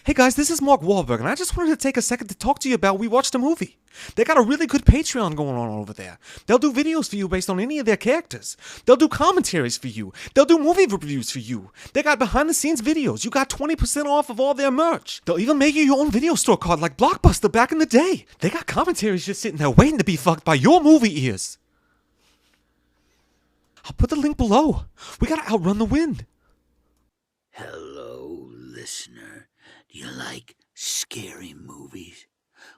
Hey guys, this is Mark Wahlberg, and I just wanted to take a second to talk to you about We Watched a Movie. They got a really good Patreon going on over there. They'll do videos for you based on any of their characters. They'll do commentaries for you. They'll do movie reviews for you. They got behind-the-scenes videos. You got 20% off of all their merch. They'll even make you your own video store card like Blockbuster back in the day. They got commentaries just sitting there waiting to be fucked by your movie ears. I'll put the link below. We gotta outrun the wind. Hello, listener. Do you like scary movies?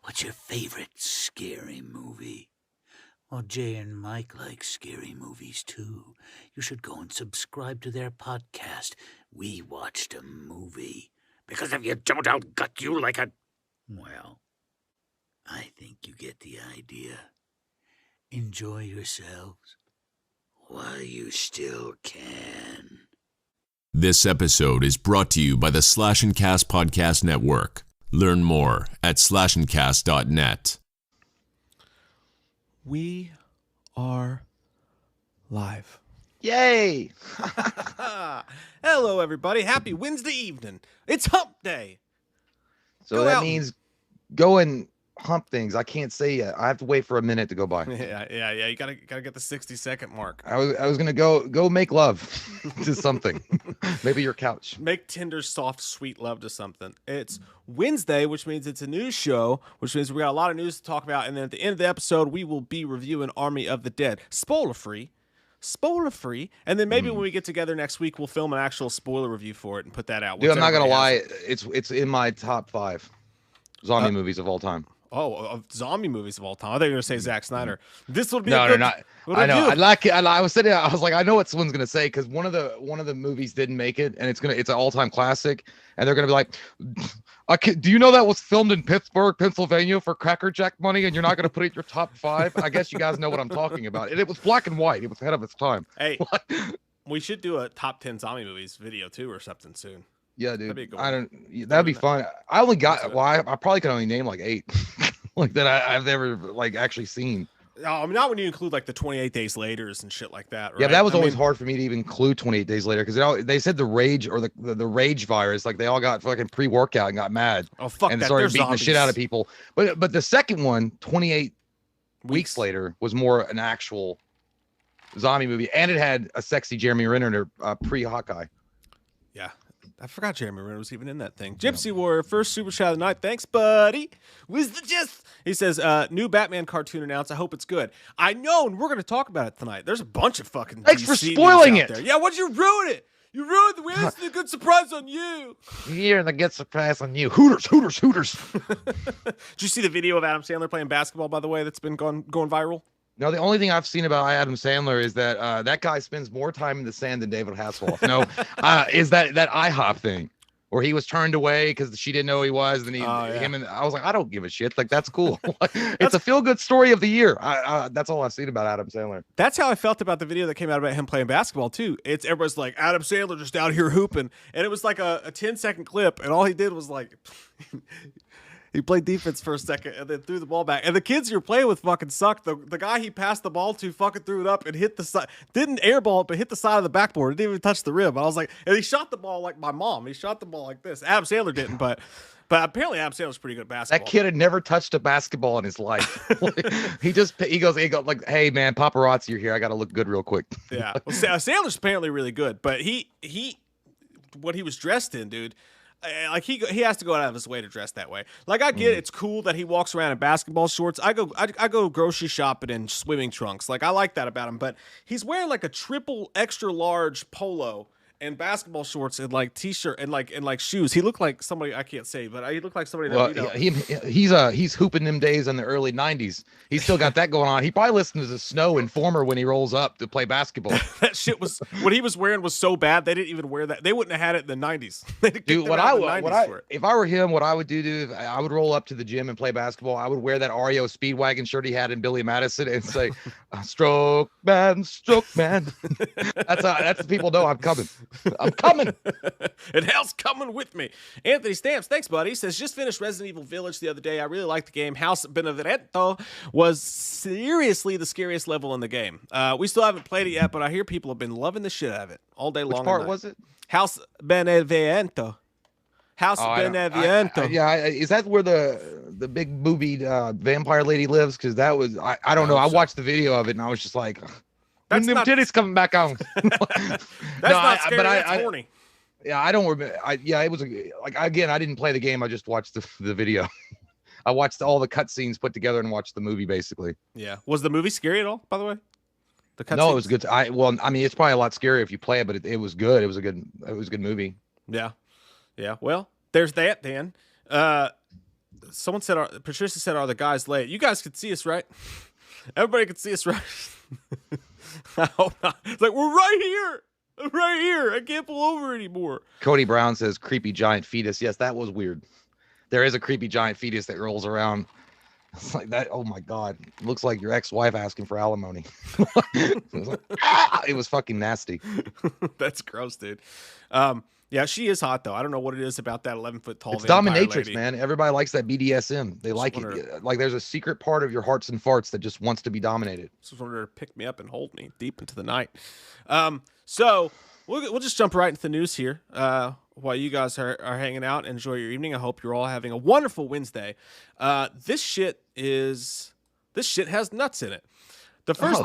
What's your favorite scary movie? Well, Jay and Mike like scary movies too. You should go and subscribe to their podcast, We Watched a Movie. Because if you don't, I'll gut you like a... Well, I think you get the idea. Enjoy yourselves while you still can. This episode is brought to you by the Slash and Cast Podcast Network. Learn more at slashandcast.net. We are live. Yay! Hello, everybody. Happy Wednesday evening. It's hump day. So Go that out. means go and hump things. I can't say yet. I have to wait for a minute to go by. Yeah. You gotta get the 60-second mark. I was gonna go make love to something. Maybe your couch. Make tender, soft, sweet love to something. It's Wednesday, which means it's a news show, which means we got a lot of news to talk about. And then at the end of the episode, we will be reviewing Army of the Dead. Spoiler free. And then maybe when we get together next week, we'll film an actual spoiler review for it and put that out. Dude, I'm not gonna Everybody lie. It's in my top 5 zombie movies of all time. of zombie movies of all time. I thought you were going to say Zack Snyder. This would be No, a good not. review. I know. I was sitting. I was like, I know what someone's gonna say because one of the movies didn't make it, and it's an all-time classic, and they're gonna be like, do you know that was filmed in Pittsburgh, Pennsylvania for Cracker Jack money, and you're not gonna put it in your top 5? I guess you guys know what I'm talking about. And it was black and white. It was ahead of its time. Hey, we should do a top 10 zombie movies video too or something soon. Yeah, That'd be a dude. good one. That'd be fun. I only got. Well, I probably can only name like 8, like that I've ever like actually seen. I mean, not when you include like the 28 Days Laters and shit like that. Right? Yeah, that was always hard for me to even include 28 Days Later because they said the rage or the rage virus, like they all got fucking pre-workout and got mad. Oh fuck and that! started They're beating zombies. the shit out of people. But the second one, 28 weeks later, was more an actual zombie movie, and it had a sexy Jeremy Renner pre-Hawkeye. Yeah. I forgot Jeremy Renner was even in that thing. Gypsy Warrior, first super chat of the night. Thanks, buddy. Was the gist? He says, new Batman cartoon announced. I hope it's good. I know, and we're going to talk about it tonight. There's a bunch of fucking Thanks for DC spoiling news out it. there. Yeah, why'd you ruin it? You ruined the win. It's a good surprise on you. Here and the get surprise on you. Hooters. Did you see the video of Adam Sandler playing basketball, by the way, that's been going viral? No, the only thing I've seen about Adam Sandler is that that guy spends more time in the sand than David Hasselhoff. No, is that IHOP thing where he was turned away because she didn't know who he was, and him and I was like, I don't give a shit. Like that's cool. It's a feel good story of the year. That's all I've seen about Adam Sandler. That's how I felt about the video that came out about him playing basketball too. Everybody's like Adam Sandler just out here hooping, and it was like a 10-second clip, and all he did was like. He played defense for a second and then threw the ball back. And the kids you're playing with fucking sucked. The guy he passed the ball to fucking threw it up and hit the side. Didn't airball it, but hit the side of the backboard. It didn't even touch the rim. I was like, and he shot the ball like my mom. He shot the ball like this. Adam Sandler didn't, but apparently Adam Sandler's pretty good at basketball. That kid had never touched a basketball in his life. he goes like, hey man, paparazzi, you're here. I got to look good real quick. Yeah. Well, Sandler's apparently really good, but what he was dressed in, dude. Like he has to go out of his way to dress that way. Like I get it's cool that he walks around in basketball shorts. I go grocery shopping in swimming trunks. Like I like that about him. But he's wearing like a triple extra large polo and basketball shorts and like t-shirt and like shoes. He looked like somebody I can't say, but he looked like somebody that he's hooping them days in the early 90s. He's still got that going on. He probably listens to Snow Informer when he rolls up to play basketball. That shit was what he was wearing was so bad they didn't even wear that. They wouldn't have had it in the 90s. Dude, if I were him, what I would do, I would roll up to the gym and play basketball. I would wear that REO Speedwagon shirt he had in Billy Madison and say, stroke man. That's the people know I'm coming. I'm coming. And hell's coming with me. Anthony Stamps, thanks, buddy. He says, just finished Resident Evil Village the other day. I really liked the game. House Benevento was seriously the scariest level in the game. We still haven't played it yet, but I hear people have been loving the shit out of it all day long. Which part was it? House Benevento. House Oh, I don't- Beneviento. yeah, is that where the big boobied vampire lady lives? Because that was I don't know. I hope so. watched the video of it and I was just like, That's when them not- titties coming back on. That's not scary. That's horny. Yeah, I don't remember. Yeah, it was like again. I didn't play the game. I just watched the video. I watched all the cutscenes put together and watched the movie basically. Yeah. Was the movie scary at all? By the way, the No, it cutscenes? was good. I mean, it's probably a lot scarier if you play it, but it was good. It was a good movie. Yeah. Yeah. Well, there's that then. Someone said, Patricia said, are the guys late? You guys could see us, right? Everybody could see us, right? I hope not. It's like, we're right here. Right here. I can't pull over anymore. Cody Brown says creepy giant fetus. Yes, that was weird. There is a creepy giant fetus that rolls around. It's like that. Oh my God. It looks like your ex-wife asking for alimony. It was like, it was fucking nasty. That's gross, dude. Yeah, she is hot though. I don't know what it is about that 11-foot tall. It's vampire dominatrix, lady. man. Everybody likes that BDSM. They like wonder- it. Like there's a secret part of your hearts and farts that just wants to be dominated. Just wanted her to pick me up and hold me deep into the night. So we'll just jump right into the news here. While you guys are hanging out, enjoy your evening. I hope you're all having a wonderful Wednesday. This shit has nuts in it. The first.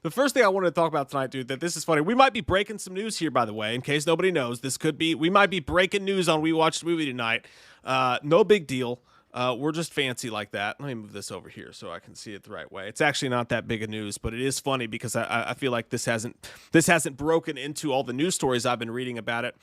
The first thing I wanted to talk about tonight, dude, that this is funny. We might be breaking some news here, by the way, in case nobody knows. We might be breaking news on We Watched the Movie tonight. No big deal. We're just fancy like that. Let me move this over here so I can see it the right way. It's actually not that big of news, but it is funny because I feel like this hasn't broken into all the news stories I've been reading about it.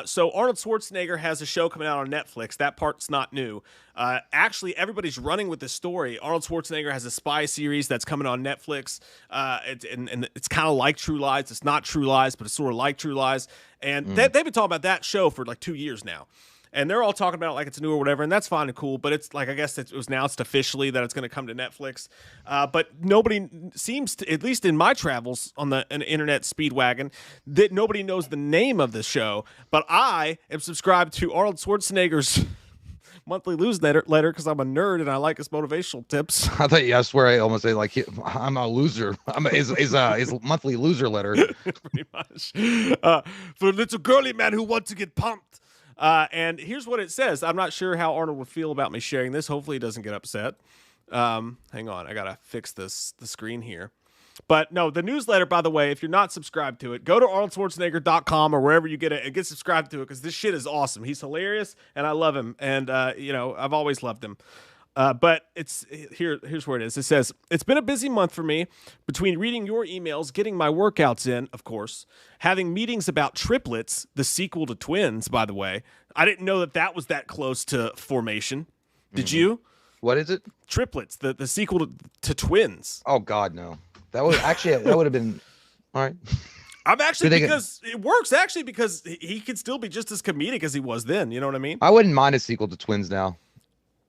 So Arnold Schwarzenegger has a show coming out on Netflix. That part's not new. Actually, everybody's running with this story. Arnold Schwarzenegger has a spy series that's coming on Netflix. It's kind of like True Lies. It's not True Lies, but it's sort of like True Lies. And they've been talking about that show for like 2 years now. And they're all talking about it like it's new or whatever, and that's fine and cool. But it's like, I guess it was announced officially that it's going to come to Netflix. But nobody seems to, at least in my travels on the internet speedwagon, that nobody knows the name of the show. But I am subscribed to Arnold Schwarzenegger's monthly newsletter because I'm a nerd and I like his motivational tips. I thought, I swear, I almost say like I'm a loser. His monthly loser letter. Pretty much. For a little girly man who wants to get pumped. And here's what it says. I'm not sure how Arnold would feel about me sharing this. Hopefully he doesn't get upset. Hang on. I got to fix the screen here. But no, the newsletter, by the way, if you're not subscribed to it, go to ArnoldSchwarzenegger.com or wherever you get it and get subscribed to it because this shit is awesome. He's hilarious and I love him. And, I've always loved him. But here's where it is. It says, it's been a busy month for me between reading your emails, getting my workouts in, of course, having meetings about Triplets, the sequel to Twins, by the way. I didn't know that was that close to Formation. Did you? What is it? Triplets, the sequel to Twins. Oh God, no. That would have been all right. I'm actually, because it works actually because he could still be just as comedic as he was then. You know what I mean? I wouldn't mind a sequel to Twins now.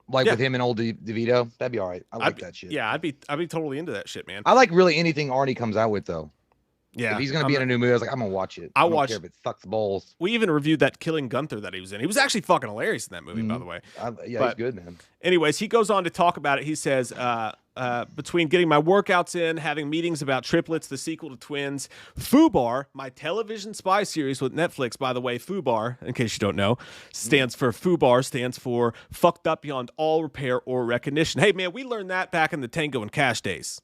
Like Yeah. with him and old DeVito, that'd be all right. I like that shit. Yeah, I'd be totally into that shit, man. I like really anything Arnie comes out with though. Yeah, If he's gonna be in a new movie, I was like, I'm gonna watch it. I don't watched- care if it sucks balls. We even reviewed that Killing Gunther that he was in. He was actually fucking hilarious in that movie, by the way. He's But- good, man. Anyways, he goes on to talk about it. He says, between getting my workouts in, having meetings about Triplets, the sequel to Twins, FUBAR, my television spy series with Netflix, by the way, FUBAR, in case you don't know, stands for Fucked Up Beyond All Repair or Recognition. Hey, man, we learned that back in the Tango and Cash days.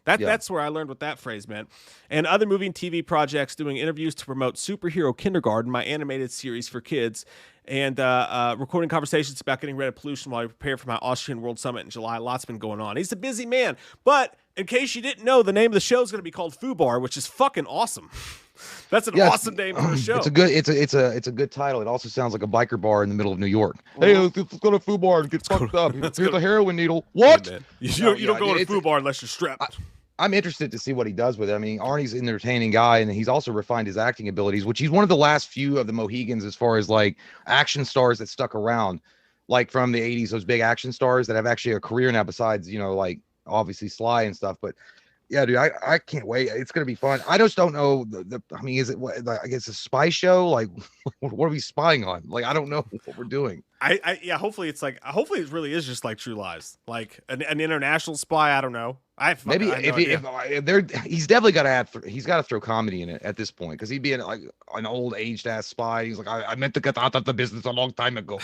That's where I learned what that phrase meant. And other movie and TV projects, doing interviews to promote Superhero Kindergarten, my animated series for kids, and recording conversations about getting rid of pollution while I prepare for my Austrian World Summit in July. Lots been going on. He's a busy man. But in case you didn't know, the name of the show is going to be called FUBAR, which is fucking awesome. That's an awesome name for a show. It's a good title. It also sounds like a biker bar in the middle of New York. Hey, let's go to FUBAR and get fucked up. Here's a heroin needle. What? Hey, you don't go to FUBAR unless you're strapped. I'm interested to see what he does with it. I mean, Arnie's an entertaining guy, and he's also refined his acting abilities, which he's one of the last few of the Mohegans as far as like action stars that stuck around, like from the 80s, those big action stars that have actually a career now besides, like obviously Sly and stuff. But Yeah, dude, I can't wait. It's gonna be fun. I just don't know I mean, is it what, like, I guess a spy show? Like, what are we spying on? Like, I don't know what we're doing. Yeah, hopefully it's like, hopefully it really is just like True Lies, like an international spy. I don't know. Maybe I have no idea. if they're, he's definitely got to add. He's got to throw comedy in it at this point, because he'd be like an old aged ass spy. He's like, I meant to get out of the business a long time ago.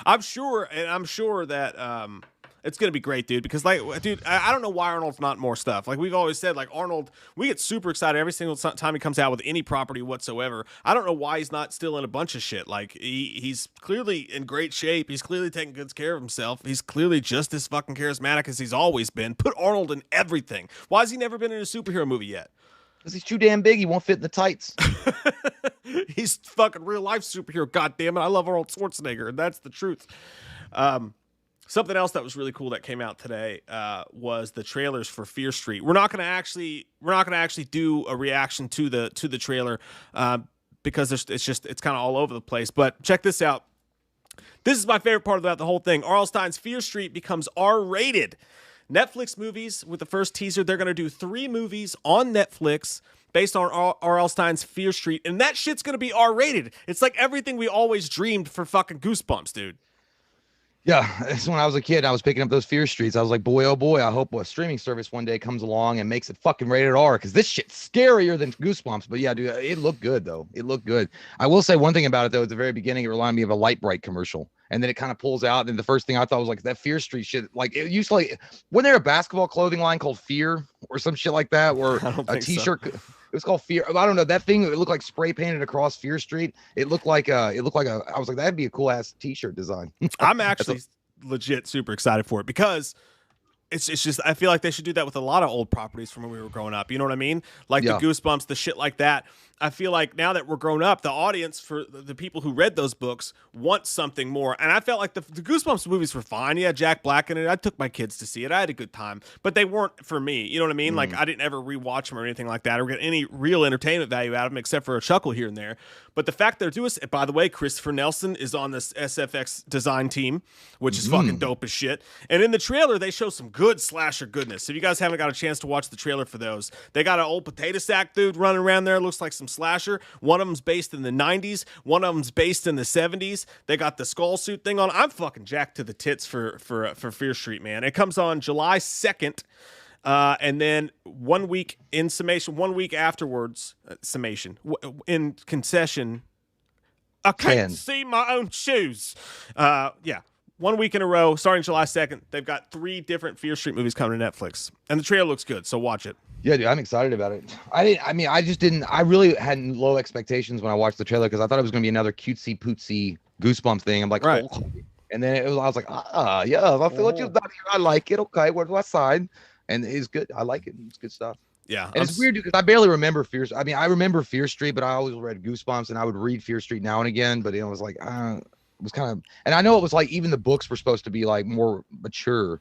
I'm sure that it's gonna be great, dude. Because like, dude, I don't know why Arnold's not more stuff. Like we've always said, like Arnold, we get super excited every single time he comes out with any property whatsoever. I don't know why he's not still in a bunch of shit. Like he's clearly in great shape. He's clearly taking good care of himself. He's clearly just as fucking charismatic as he's always been. Put Arnold in everything. Why has he never been in a superhero movie yet? Because he's too damn big. He won't fit in the tights. He's fucking real life superhero. God damn it! I love Arnold Schwarzenegger, and that's the truth. Something else that was really cool that came out today was the trailers for Fear Street. We're not gonna actually do a reaction to the trailer because it's kind of all over the place. But check this out. This is my favorite part about the whole thing. R.L. Stine's Fear Street becomes R-rated. Netflix movies, with the first teaser, they're gonna do 3 movies on Netflix based on R.L. Stine's Fear Street, and that shit's gonna be R-rated. It's like everything we always dreamed for fucking Goosebumps, dude. Yeah, it's when I was a kid, I was picking up those Fear Streets. I was like, boy, oh boy, I hope a streaming service one day comes along and makes it fucking rated R, because this shit's scarier than Goosebumps. But yeah, dude, it looked good, though. It looked good. I will say one thing about it, though. At the very beginning, it reminded me of a Light Bright commercial. And then it kind of pulls out. And the first thing I thought was like, that Fear Street shit. Like, it used to, like, wasn't there a basketball clothing line called Fear or some shit like that? Or a t-shirt. So. It was called Fear. I don't know. That thing, it looked like spray painted across Fear Street. It looked like I was like, that'd be a cool ass t-shirt design. I'm actually legit super excited for it, because it's just, I feel like they should do that with a lot of old properties from when we were growing up. You know what I mean? Like the Goosebumps, the shit like that. I feel like now that we're grown up, the audience, for the people who read those books, want something more. And I felt like the Goosebumps movies were fine. Yeah, Jack Black in it. I took my kids to see it. I had a good time, but they weren't for me. You know what I mean? Like I didn't ever rewatch them or anything like that, or get any real entertainment value out of them except for a chuckle here and there. But the fact they're doing it, by the way, Christopher Nelson is on this SFX design team, which is fucking dope as shit. And in the trailer, they show some good slasher goodness. So if you guys haven't got a chance to watch the trailer for those, they got an old potato sack dude running around there. Looks like some slasher. One of them's based in the 90s. One of them's based in the 70s. They got the skull suit thing on. I'm fucking jacked to the tits for Fear Street, man. It comes on July 2nd. And then 1 week in summation, 1 week afterwards, in concession, I can't see my own shoes. Yeah. 1 week in a row, starting July 2nd. They've got 3 different Fear Street movies coming to Netflix. And the trailer looks good, so watch it. Yeah, dude, I'm excited about it. I really had low expectations when I watched the trailer, because I thought it was going to be another cutesy pootsy Goosebumps thing. I'm like, right. Oh. And then I was like, yeah, I feel what you've done here. I like it. Okay, where's my side? And it's good. I like it. It's good stuff. Yeah. And it's weird because I barely remember Fear. I mean, I remember Fear Street, but I always read Goosebumps, and I would read Fear Street now and again. But it was like, it was kind of, and I know it was like, even the books were supposed to be like more mature,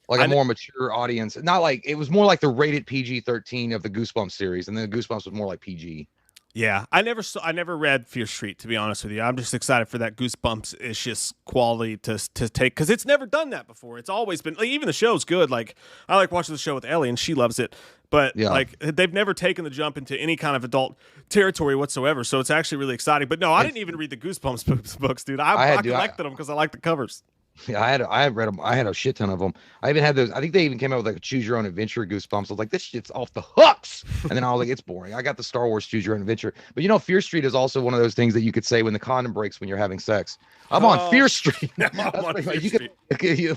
like a more mature audience. Not like, it was more like the rated PG-13 of the Goosebumps series, and then the Goosebumps was more like PG. Yeah, I never read Fear Street, to be honest with you. I'm just excited for that Goosebumps-ish quality to take, because it's never done that before. It's always been, like, even the show's good. Like, I like watching the show with Ellie, and she loves it. But like, they've never taken the jump into any kind of adult territory whatsoever. So it's actually really exciting. But no, I didn't even read the Goosebumps books, dude. I collected them because I like the covers. Yeah, I had read them. I had a shit ton of them. I even had those. I think they even came out with like a Choose Your Own Adventure Goosebumps. I was like, this shit's off the hooks. And then I was like, it's boring. I got the Star Wars Choose Your Own Adventure. But you know, Fear Street is also one of those things that you could say when the condom breaks when you're having sex. I'm on Fear Street. I'm on Fear Street.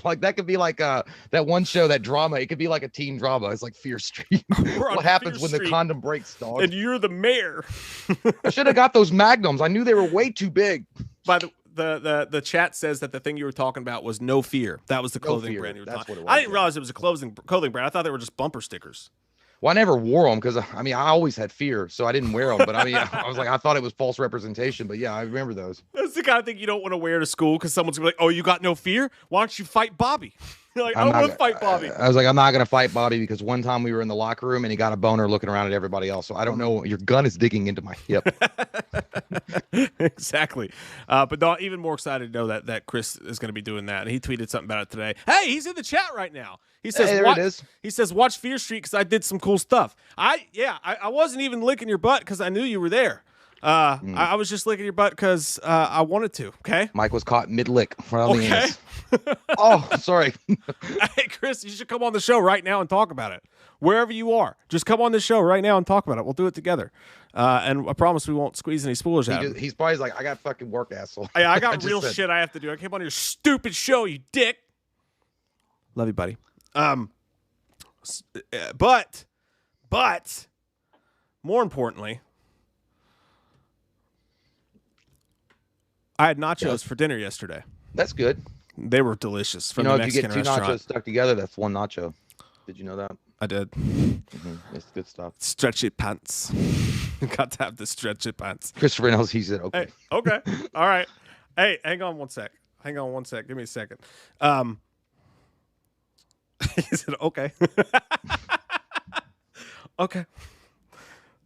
Like, that could be like that one show, that drama. It could be like a teen drama. It's like Fear Street. What happens when the condom breaks, dog? And you're the mayor. I should have got those Magnums. I knew they were way too big. By the chat says that the thing you were talking about was No Fear. That was the clothing brand you were talking about. I didn't realize it was a clothing brand. I thought they were just bumper stickers. Well, I never wore them because, I mean, I always had fear, so I didn't wear them. But I mean, I was like, I thought it was false representation. But yeah, I remember those. That's the kind of thing you don't want to wear to school, because someone's going to be like, oh, you got no fear? Why don't you fight Bobby? You're like, I I'm don't not want to gonna- fight Bobby. I was like, I'm not gonna fight Bobby because one time we were in the locker room and he got a boner looking around at everybody else. So I don't know. Your gun is digging into my hip. Exactly. But no, even more excited to know that Chris is going to be doing that. And he tweeted something about it today. Hey, he's in the chat right now. He says, Hey, there watch, it is. He says, watch Fear Street because I did some cool stuff. I wasn't even licking your butt because I knew you were there. I was just licking your butt because I wanted to. Okay. Mike was caught mid-lick. Right on the Okay. anus. Oh, sorry. Hey, Chris, you should come on the show right now and talk about it. Wherever you are, just come on the show right now and talk about it. We'll do it together. And I promise we won't squeeze any spoilers out of it. He's probably like, I got fucking work, asshole. I got just real said. shit I have to do. I came on your stupid show, you dick. Love you, buddy. But more importantly, I had nachos for dinner yesterday. That's good. They were delicious from You know, the if you Mexican get two restaurant. nachos stuck together, that's one nacho. Did you know that? I did. It's good stuff. Stretchy pants. Got to have the stretchy pants. Christopher knows. He said, okay. Hey, okay. All right. Hey, hang on one sec. Hang on one sec. Give me a second. He said, okay. Okay.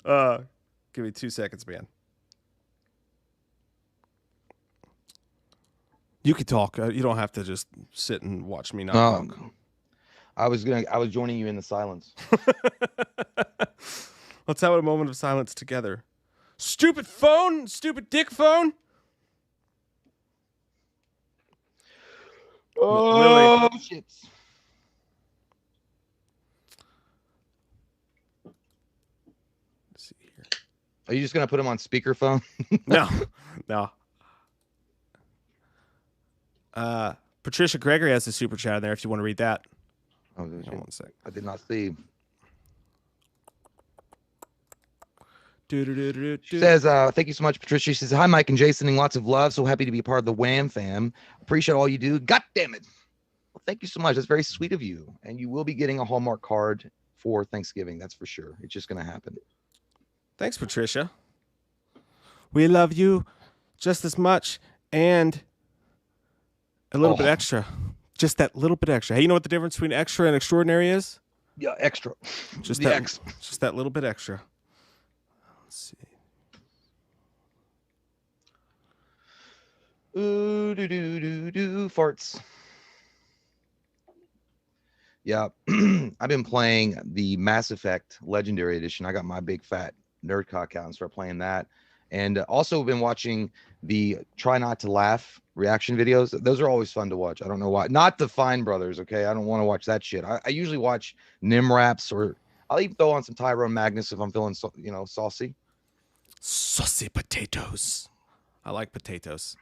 Give me 2 seconds, man. You can talk. You don't have to just sit and watch me not talk. I was joining you in the silence. Let's have a moment of silence together. Stupid phone, stupid dick phone. Oh, shit. Let's see here. Are you just going to put him on speakerphone? No. Patricia Gregory has a super chat in there if you want to read that. Oh, Hang on one sec. I did not see. She says, thank you so much, Patricia. She says, hi, Mike and Jason, and lots of love. So happy to be a part of the Wham fam. Appreciate all you do. God damn it. Well, thank you so much. That's very sweet of you. And you will be getting a Hallmark card for Thanksgiving. That's for sure. It's just going to happen. Thanks, Patricia. We love you just as much and a little bit extra. Just that little bit extra. Hey, you know what the difference between extra and extraordinary is? Yeah, extra. Just the that, X. Just that little bit extra. Let's see. Ooh, do, farts. Yeah, I've been playing the Mass Effect Legendary Edition. I got my big fat nerd cock out and start playing that. And also been watching the Try Not to Laugh reaction videos. Those are always fun to watch. I don't know why. Not the Fine Brothers, okay? I don't want to watch that shit. I usually watch Nim Raps, or I'll even throw on some Tyrone Magnus if I'm feeling, saucy. Saucy potatoes. I like potatoes.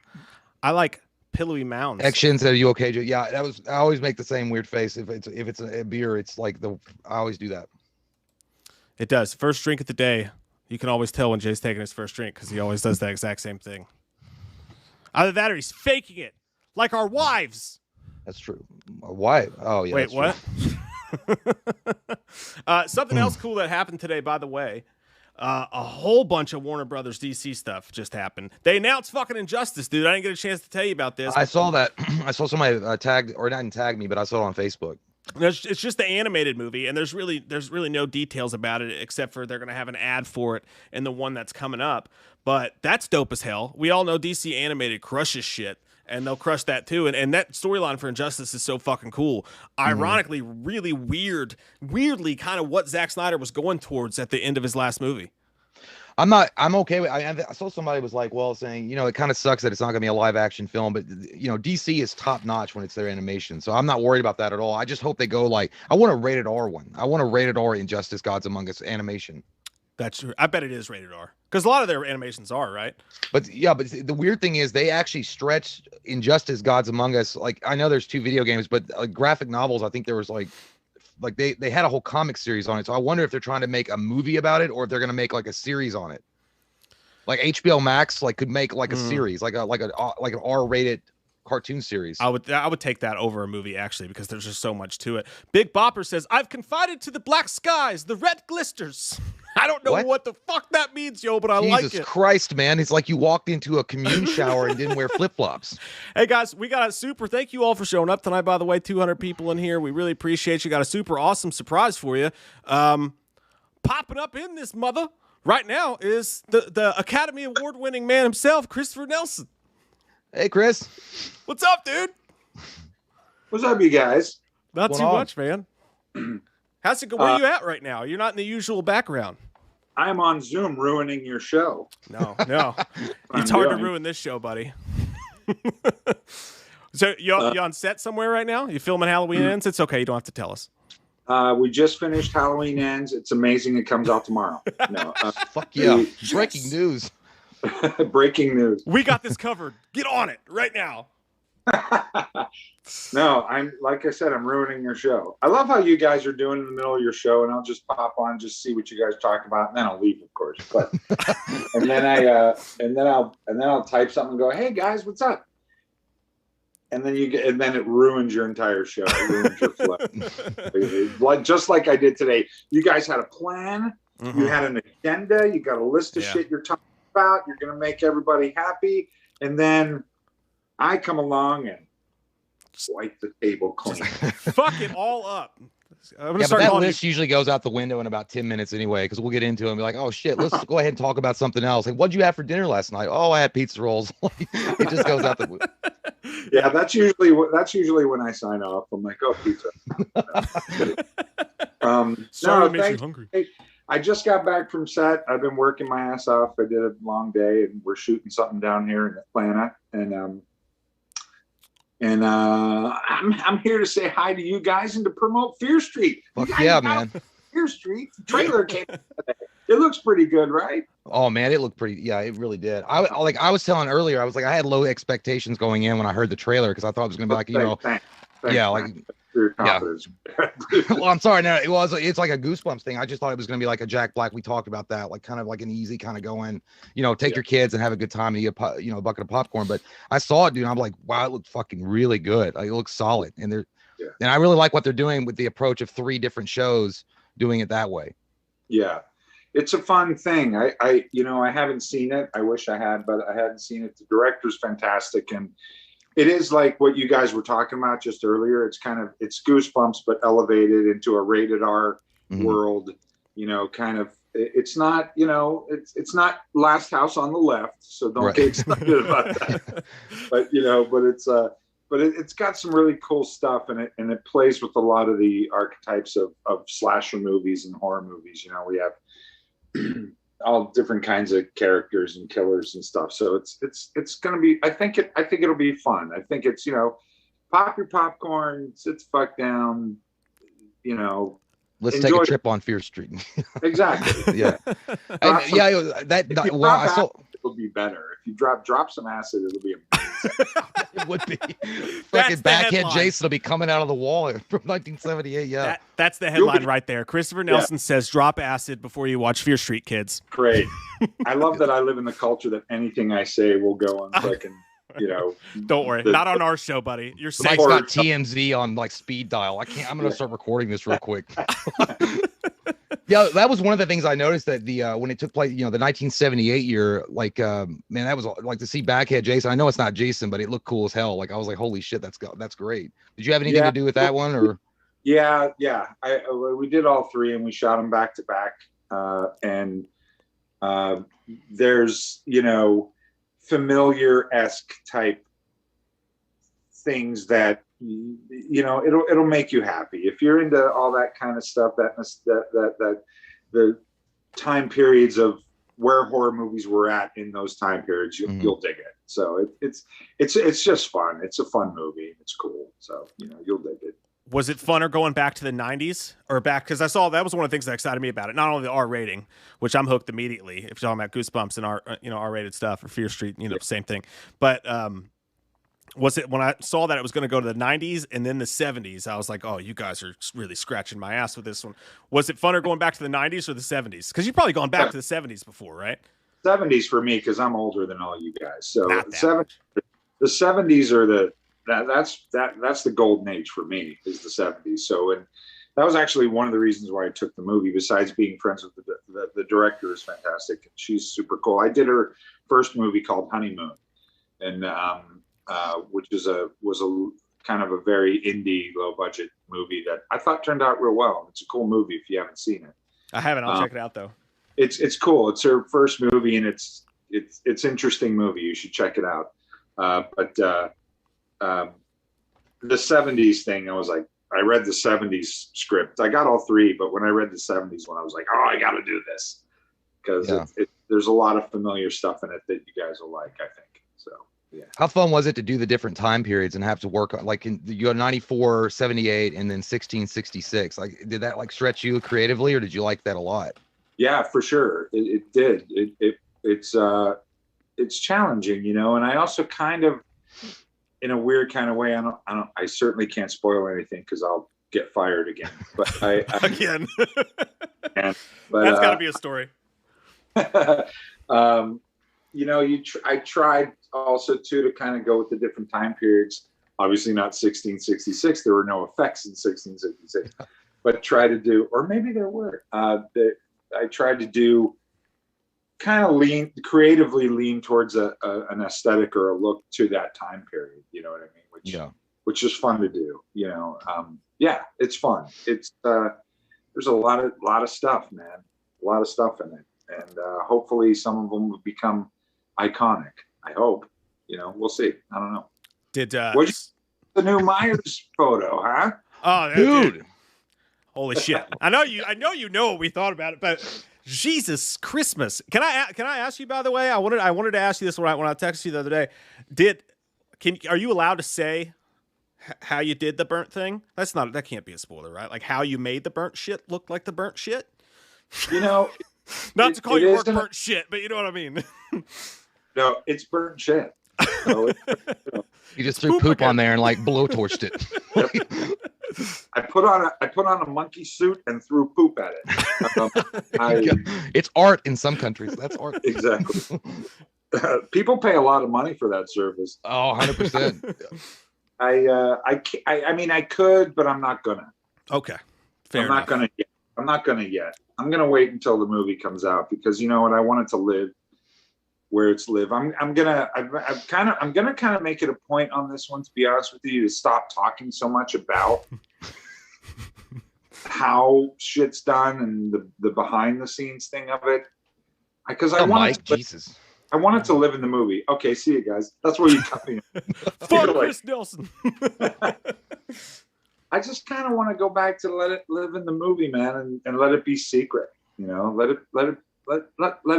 I like pillowy mounds. Action said, "Are you okay, Joe?" Yeah, I always make the same weird face if it's a beer. It's like I always do that. It does. First drink of the day. You can always tell when Jay's taking his first drink because he always does that exact same thing. Either that or he's faking it, like our wives. That's true. Why? Oh, yeah. Wait, that's what? Something else cool that happened today, by the way. A whole bunch of Warner Brothers DC stuff just happened. They announced fucking Injustice, dude. I didn't get a chance to tell you about this. I saw that. I saw somebody tagged, or not tag me, but I saw it on Facebook. It's just the animated movie, and there's really no details about it except for they're gonna have an ad for it in the one that's coming up. But that's dope as hell. We all know DC animated crushes shit, and they'll crush that too. And that storyline for Injustice is so fucking cool. Ironically, really weirdly kind of what Zack Snyder was going towards at the end of his last movie. I'm okay with. I saw somebody was like, well, saying, it kind of sucks that it's not gonna be a live action film, but DC is top notch when it's their animation, so I'm not worried about that at all. I just hope they go I want a rated R one. I want a rated R Injustice Gods Among Us animation. That's true. I bet it is rated R because a lot of their animations are, right? But yeah, but the weird thing is they actually stretched Injustice Gods Among Us. I know there's 2 video games, but graphic novels, I think there was they had a whole comic series on it. So I wonder if they're trying to make a movie about it or if they're going to make a series on it. Like HBO Max could make a series, like an R-rated cartoon series. I would take that over a movie actually because there's just so much to it. Big Bopper says, "I've confided to the black skies, the red glisters." I don't know What? what the fuck that means, yo, but I Jesus like it. Christ, man. It's like you walked into a commune shower and didn't wear flip-flops. Hey, guys, we got a super thank you all for showing up tonight, by the way. 200 people in here. We really appreciate you. Got a super awesome surprise for you. Popping up in this mother right now is the Academy Award-winning man himself, Christopher Nelson. Hey, Chris. What's up, dude? What's up, you guys? Not What's too going on? much, man. How's it go? Where are you at right now? You're not in the usual background. I'm on Zoom ruining your show. No. It's I'm hard to doing. ruin this show, buddy. So you on set somewhere right now? You filming Halloween Ends? It's okay. You don't have to tell us. We just finished Halloween Ends. It's amazing. It comes out tomorrow. No, Fuck yeah. Yes. Breaking news. breaking news. We got this covered. Get on it right now. No, like I said, I'm ruining your show. I love how you guys are doing in the middle of your show, and I'll just pop on, just see what you guys talk about, and then I'll leave, of course. But and then I'll type something and go, "Hey guys, what's up?" And then it ruins your entire show. It ruins your flow. Just like I did today. You guys had a plan. Mm-hmm. You had an agenda. You got a list of Yeah. shit you're talking about. You're going to make everybody happy. And then I come along and wipe the table clean. Fuck it all up. I'm gonna Yeah, but start that calling list usually goes out the window in about 10 minutes anyway, because we'll get into it and be like, oh shit, let's go ahead and talk about something else. Like, what'd you have for dinner last night? Oh, I had pizza rolls. It just goes out the window. Yeah, that's usually when I sign off. I'm like, oh, pizza. Sorry, no, it makes you thanks. hungry. I just got back from set. I've been working my ass off. I did a long day, and we're shooting something down here in Atlanta. And I'm here to say hi to you guys and to promote Fear Street. Fuck You guys yeah, got man. Fear Street. The trailer came out today. It looks pretty good, right? Oh man, it looked pretty. Yeah, it really did. I was telling earlier, I was like, I had low expectations going in when I heard the trailer because I thought it was gonna be like, you know, Thanks, yeah, man, like, for your yeah. confidence. well, I'm sorry, no, it's like a Goosebumps thing. I just thought it was gonna be like a Jack Black. We talked about that, like kind of like an easy kind of going, you know, take Yeah. your kids and have a good time and eat a bucket of popcorn. But I saw it, dude. And I'm like, wow, it looked fucking really good. Like, it looks solid, and and I really like what they're doing with the approach of 3 different shows, doing it that way. Yeah, it's a fun thing. I haven't seen it. I wish I had, but I hadn't seen it. The director's fantastic, and it is like what you guys were talking about just earlier. It's Goosebumps, but elevated into a rated R Mhm. world. You know, kind of. It's not. You know, it's not Last House on the Left, so don't Right. get excited about that. But it's got some really cool stuff, and it plays with a lot of the archetypes of slasher movies and horror movies. You know, we have all different kinds of characters and killers and stuff. So it's gonna be. I think it'll be fun. I think it's, you know, pop your popcorn, sit the fuck down. You know, Let's Enjoy take a trip on Fear Street. exactly. Yeah, Drop some- If you well, I drop saw acid, it'll be better. If you drop some acid, it'll be amazing. it would be That's fucking the backhead headline. Jason will be coming out of the wall from 1978. Yeah, That's the headline right there. Christopher Nelson says, "Drop acid before you watch Fear Street, kids." Great. I love that I live in the culture that anything I say will go on fucking, you know. Don't worry, not on our show, buddy. You're safe. Mike's got TMZ on like speed dial. I'm gonna start recording this real quick. Yeah, that was one of the things I noticed, that the when it took place, you know, the 1978 year, like man, that was like, to see backhead Jason. I know it's not Jason, but it looked cool as hell. Like, I was like, holy shit, that's great. Did you have anything Yeah. to do with that one, or? Yeah. We did all 3 and we shot them back to back. There's, you know, familiar-esque type things that, you know, it'll make you happy if you're into all that kind of stuff. That the time periods of where horror movies were at in those time periods, you'll dig it. So it's just fun. It's a fun movie. It's cool. So, you know, you'll dig it. Was it funner going back to the 90s or back? Because I saw that was one of the things that excited me about it. Not only the R rating, which I'm hooked immediately. If you're talking about Goosebumps and R-rated stuff, or Fear Street, you know, same thing. But was it when I saw that it was going to go to the 90s and then the 70s? I was like, oh, you guys are really scratching my ass with this one. Was it funner going back to the 90s or the 70s? Because you've probably gone back to the 70s before, right? 70s for me, because I'm older than all you guys. So Not that the 70s are that's the golden age for me, is the 70s. So that was actually one of the reasons why I took the movie. Besides being friends with the director is fantastic. She's super cool. I did her first movie called Honeymoon, and which was a kind of a very indie, low budget movie that I thought turned out real well. It's a cool movie if you haven't seen it. I haven't. I'll check it out though. It's cool. It's her first movie, and it's interesting movie. You should check it out. But the 70s thing, I was like, I read the 70s script. I got all three, but when I read the 70s one, I was like, oh, I got to do this because there's a lot of familiar stuff in it that you guys will like, I think. So, yeah. How fun was it to do the different time periods and have to work on, like, you had 94, 78, and then 1666? Like, did that like stretch you creatively, or did you like that a lot? Yeah, for sure. It did. It's challenging, you know, and I also kind of, in a weird kind of way, I certainly can't spoil anything because I'll get fired again. But Again. But That's got to be a story. You know, I tried also too to kind of go with the different time periods. Obviously not 1666. There were no effects in 1666, but try to do, or maybe there were. I tried to do kind of creatively lean towards an aesthetic or a look to that time period. You know what I mean? Which is fun to do. You know, it's fun. It's there's a lot of stuff, man. A lot of stuff in it, and hopefully some of them will become iconic. I hope. You know, we'll see. I don't know. Did what's the new Myers photo, huh? Oh, Dude. Holy shit! I know you know what we thought about it, but Jesus Christmas! Can I ask you, by the way? I wanted to ask you this when I texted you the other day. Are you allowed to say how you did the burnt thing? That can't be a spoiler, right? Like how you made the burnt shit look like the burnt shit. You know, not to call your work burnt shit, but you know what I mean. No, it's burnt shit. So you just threw poop on there and like blowtorched it. I put on a monkey suit and threw poop at it. It's art in some countries. That's art. Exactly. People pay a lot of money for that service. Oh, 100%. I mean, I could, but I'm not gonna. Okay. I'm not gonna yet. I'm gonna wait until the movie comes out because you know what? I want it to live where it's live. I'm gonna kind of make it a point on this one, to be honest with you, to stop talking so much about how shit's done and the behind the scenes thing of it. Because I want it to live in the movie. Okay, see you guys. That's where you cut me. Fuck Chris Nelson. I just kind of want to go back to let it live in the movie, man, and let it be secret. You know, let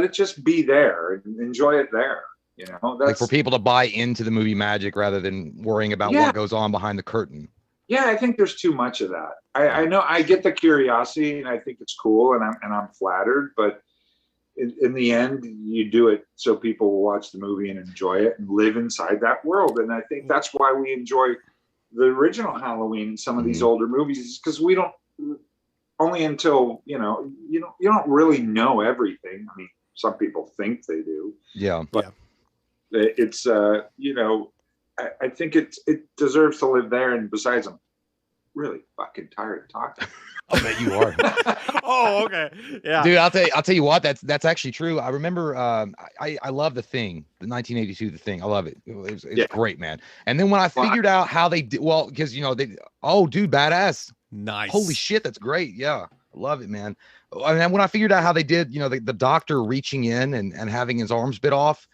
it just be there and enjoy it there. You know, that's like for people to buy into the movie magic rather than worrying about what goes on behind the curtain. Yeah, I think there's too much of that. I know I get the curiosity and I think it's cool and I'm flattered, but in the end, you do it so people will watch the movie and enjoy it and live inside that world. And I think that's why we enjoy the original Halloween in some of these older movies, because we don't. Only until you don't really know everything. I mean, some people think they do. Yeah, but it's I think it deserves to live there. And besides, I'm really fucking tired of talking. I bet you are. Oh, okay, yeah, dude. I'll tell you what. That's actually true. I remember. I love The Thing, the 1982 The Thing. I love it. It's great, man. And then when I figured out how they did, well, because dude, badass. Nice. Holy shit, that's great. Yeah, I love it, man. And when I figured out how they did, the doctor reaching in and having his arms bit off,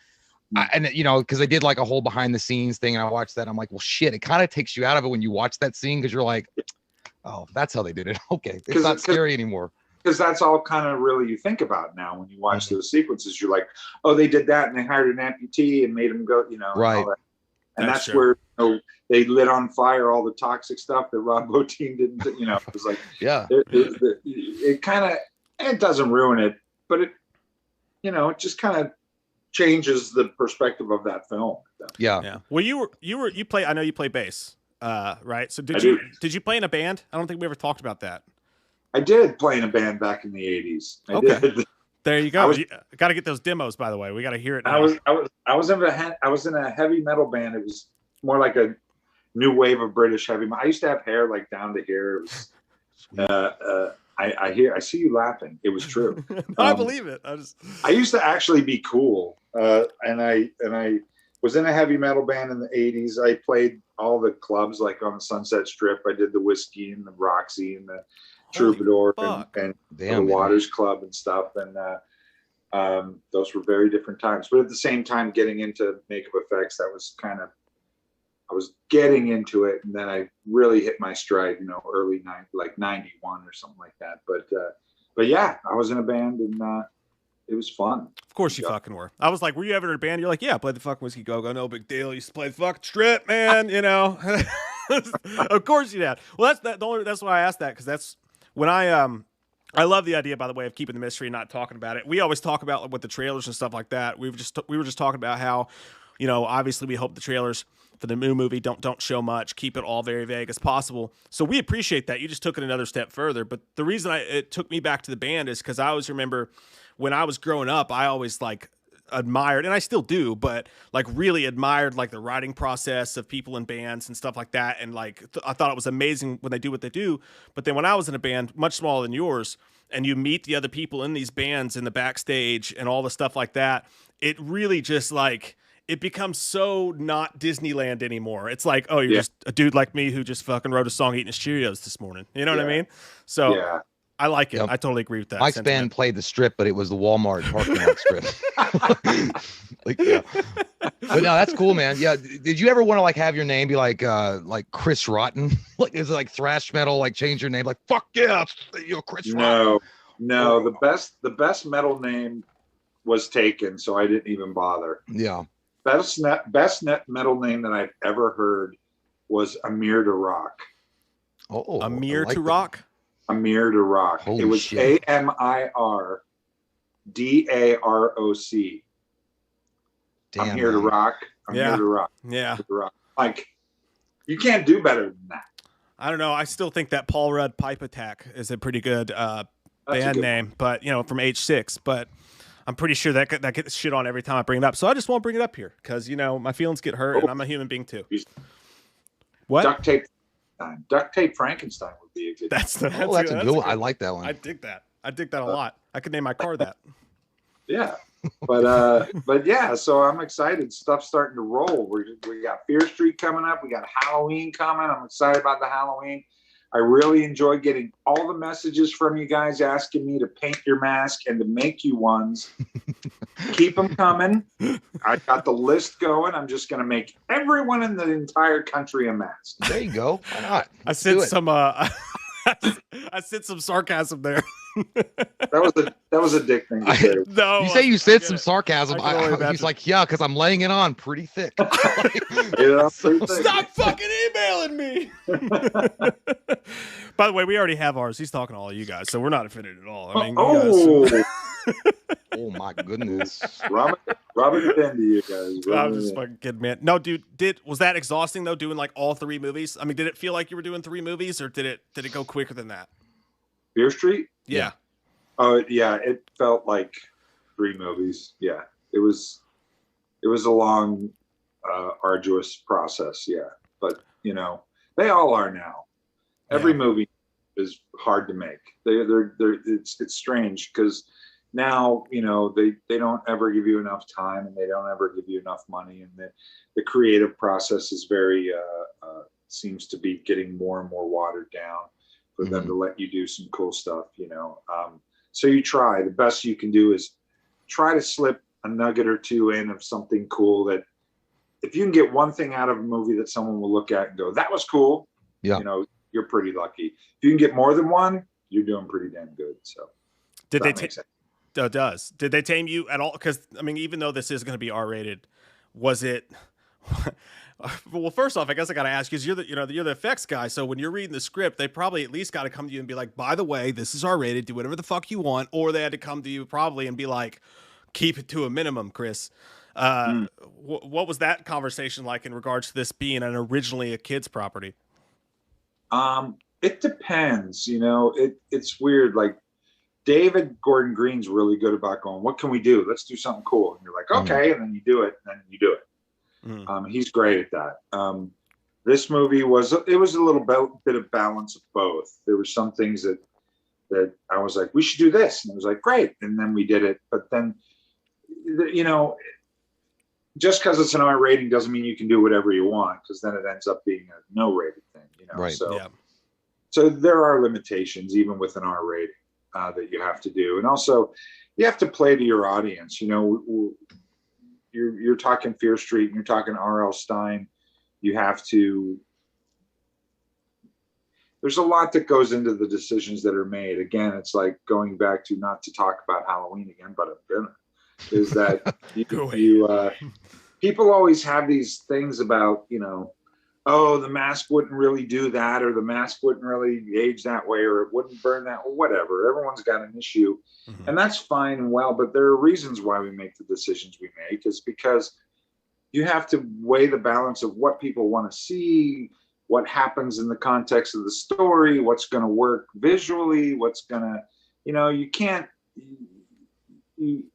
because they did like a whole behind the scenes thing, and I watched that. I'm like, well, shit, it kind of takes you out of it when you watch that scene because you're like, oh, that's how they did it. Okay, it's not scary anymore. Because that's all kind of really you think about now when you watch those sequences. You're like, oh, they did that, and they hired an amputee and made him go, right. And all that. And that's where they lit on fire all the toxic stuff that Rob Bottin didn't. It was like, it kind of, it doesn't ruin it, but it just kind of changes the perspective of that film. Yeah. Well, you play. I know you play bass, right? So did you play in a band? I don't think we ever talked about that. I did play in a band back in the 80s. I did. There you go. You got to get those demos, by the way. We got to hear it now. I was in a heavy metal band. It was more like a new wave of British heavy metal. I used to have hair like down to here. It was I see you laughing. It was true. I believe it. I used to actually be cool, and I was in a heavy metal band in the '80s. I played all the clubs, like on the Sunset Strip. I did the Whiskey and the Roxy and the Troubadour and the Waters Club and stuff. And those were very different times. But at the same time, getting into makeup effects, that was I was getting into it, and then I really hit my stride, early like 91 or something like that. But yeah, I was in a band, and it was fun. Of course you fucking were. I was like, were you ever in a band? You're like, yeah, I played the fucking Whiskey Go-Go. No big deal. Used to play the fucking Strip, man, Of course you did. Well, that's why I asked that, because that's when I love the idea, by the way, of keeping the mystery and not talking about it. We always talk about with the trailers and stuff like that. We were just talking about how, obviously we hope the trailers for the new movie don't show much, keep it all very vague as possible. So we appreciate that. You just took it another step further. But the reason it took me back to the band is because I always remember when I was growing up, I always admired, and I still do, but really admired the writing process of people in bands and stuff like that. And I thought it was amazing when they do what they do. But then when I was in a band much smaller than yours, and you meet the other people in these bands in the backstage and all the stuff like that, it really just it becomes so not Disneyland anymore. It's like, oh, you're just a dude like me who just fucking wrote a song eating his Cheerios this morning. You know what I mean? So I like it. Yep. I totally agree with that. Mike's band played the Strip, but it was the Walmart parking lot Strip. But no, that's cool, man. Yeah. Did you ever want to have your name be like Chris Rotten? Is it thrash metal? Change your name? Fuck yeah, Chris Rotten. No. The best metal name was taken, so I didn't even bother. Yeah. Best metal name that I've ever heard was Amir to Rock. Oh, Amir to Rock. Amir to Rock. Holy it was shit. AMIRDAROC. Damn, I'm here to rock. I'm here to rock. Yeah. To rock. You can't do better than that. I don't know. I still think that Paul Rudd Pipe Attack is a pretty good band name, but from H6. But I'm pretty sure that gets shit on every time I bring it up. So I just won't bring it up here because my feelings get hurt, and I'm a human being too. What? Duct Tape Frankenstein would be a good. That's a good one. I like that one. I dig that. I dig that a lot. I could name my car that. Yeah, but yeah. So I'm excited. Stuff's starting to roll. We got Fear Street coming up. We got Halloween coming. I'm excited about the Halloween. I really enjoy getting all the messages from you guys asking me to paint your mask and to make you ones. Keep them coming. I got the list going. I'm just going to make everyone in the entire country a mask. There you go. Why not? I sent some sarcasm there. That was a dick thing to say. No, you say you said some sarcasm. He's like, yeah, because I'm laying it on pretty thick. Stop fucking emailing me. By the way, we already have ours. He's talking to all of you guys, so we're not offended at all. I mean, oh my goodness. Robert Ben to you guys. I'm just fucking kidding, man. No, dude, was that exhausting though, doing all 3 movies? I mean, did it feel like you were doing 3 movies, or did it go quicker than that? Fear Street? Yeah. Oh yeah, it felt like 3 movies. Yeah. It was a long, arduous process. Yeah. But they all are now. Every movie is hard to make. It's strange because now, they don't ever give you enough time, and they don't ever give you enough money. And the creative process is very, seems to be getting more and more watered down for them to let you do some cool stuff, so you try. The best you can do is try to slip a nugget or 2 in of something cool that if you can get one thing out of a movie that someone will look at and go, that was cool. Yeah. You're pretty lucky. If you can get more than one, you're doing pretty damn good. So did they tame you at all? Because I mean, even though this is going to be R-rated, was it? Well, first off, I guess I got to ask you, because you're the effects guy. So when you're reading the script, they probably at least got to come to you and be like, by the way, this is R-rated. Do whatever the fuck you want. Or they had to come to you probably and be like, keep it to a minimum, Chris. What was that conversation like in regards to this being originally a kid's property? It depends. It's weird. David Gordon Green's really good about going, what can we do? Let's do something cool. And you're like, okay. And then you do it, and then you do it. He's great at that. This movie was a little bit of balance of both. There were some things that I was like, we should do this, and I was like, great, and then we did it. But then, you know, just because it's an R rating doesn't mean you can do whatever you want, because then it ends up being a no rated thing, you know. Right. So, Yeah. so there are limitations even with an R rating that you have to do, and also you have to play to your audience. You know, you're talking Fear Street, and you're talking R.L. Stine. You have to. There's a lot that goes into the decisions that are made. Again, it's like going back to, not to talk about Halloween again, but at dinner, is that people always have these things about, you know, oh, the mask wouldn't really do that, or the mask wouldn't really age that way, or it wouldn't burn that, or whatever. Everyone's got an issue, and that's fine and well, but there are reasons why we make the decisions we make, is because you have to weigh the balance of what people want to see, what happens in the context of the story, what's going to work visually, what's going to, you know, you can't, you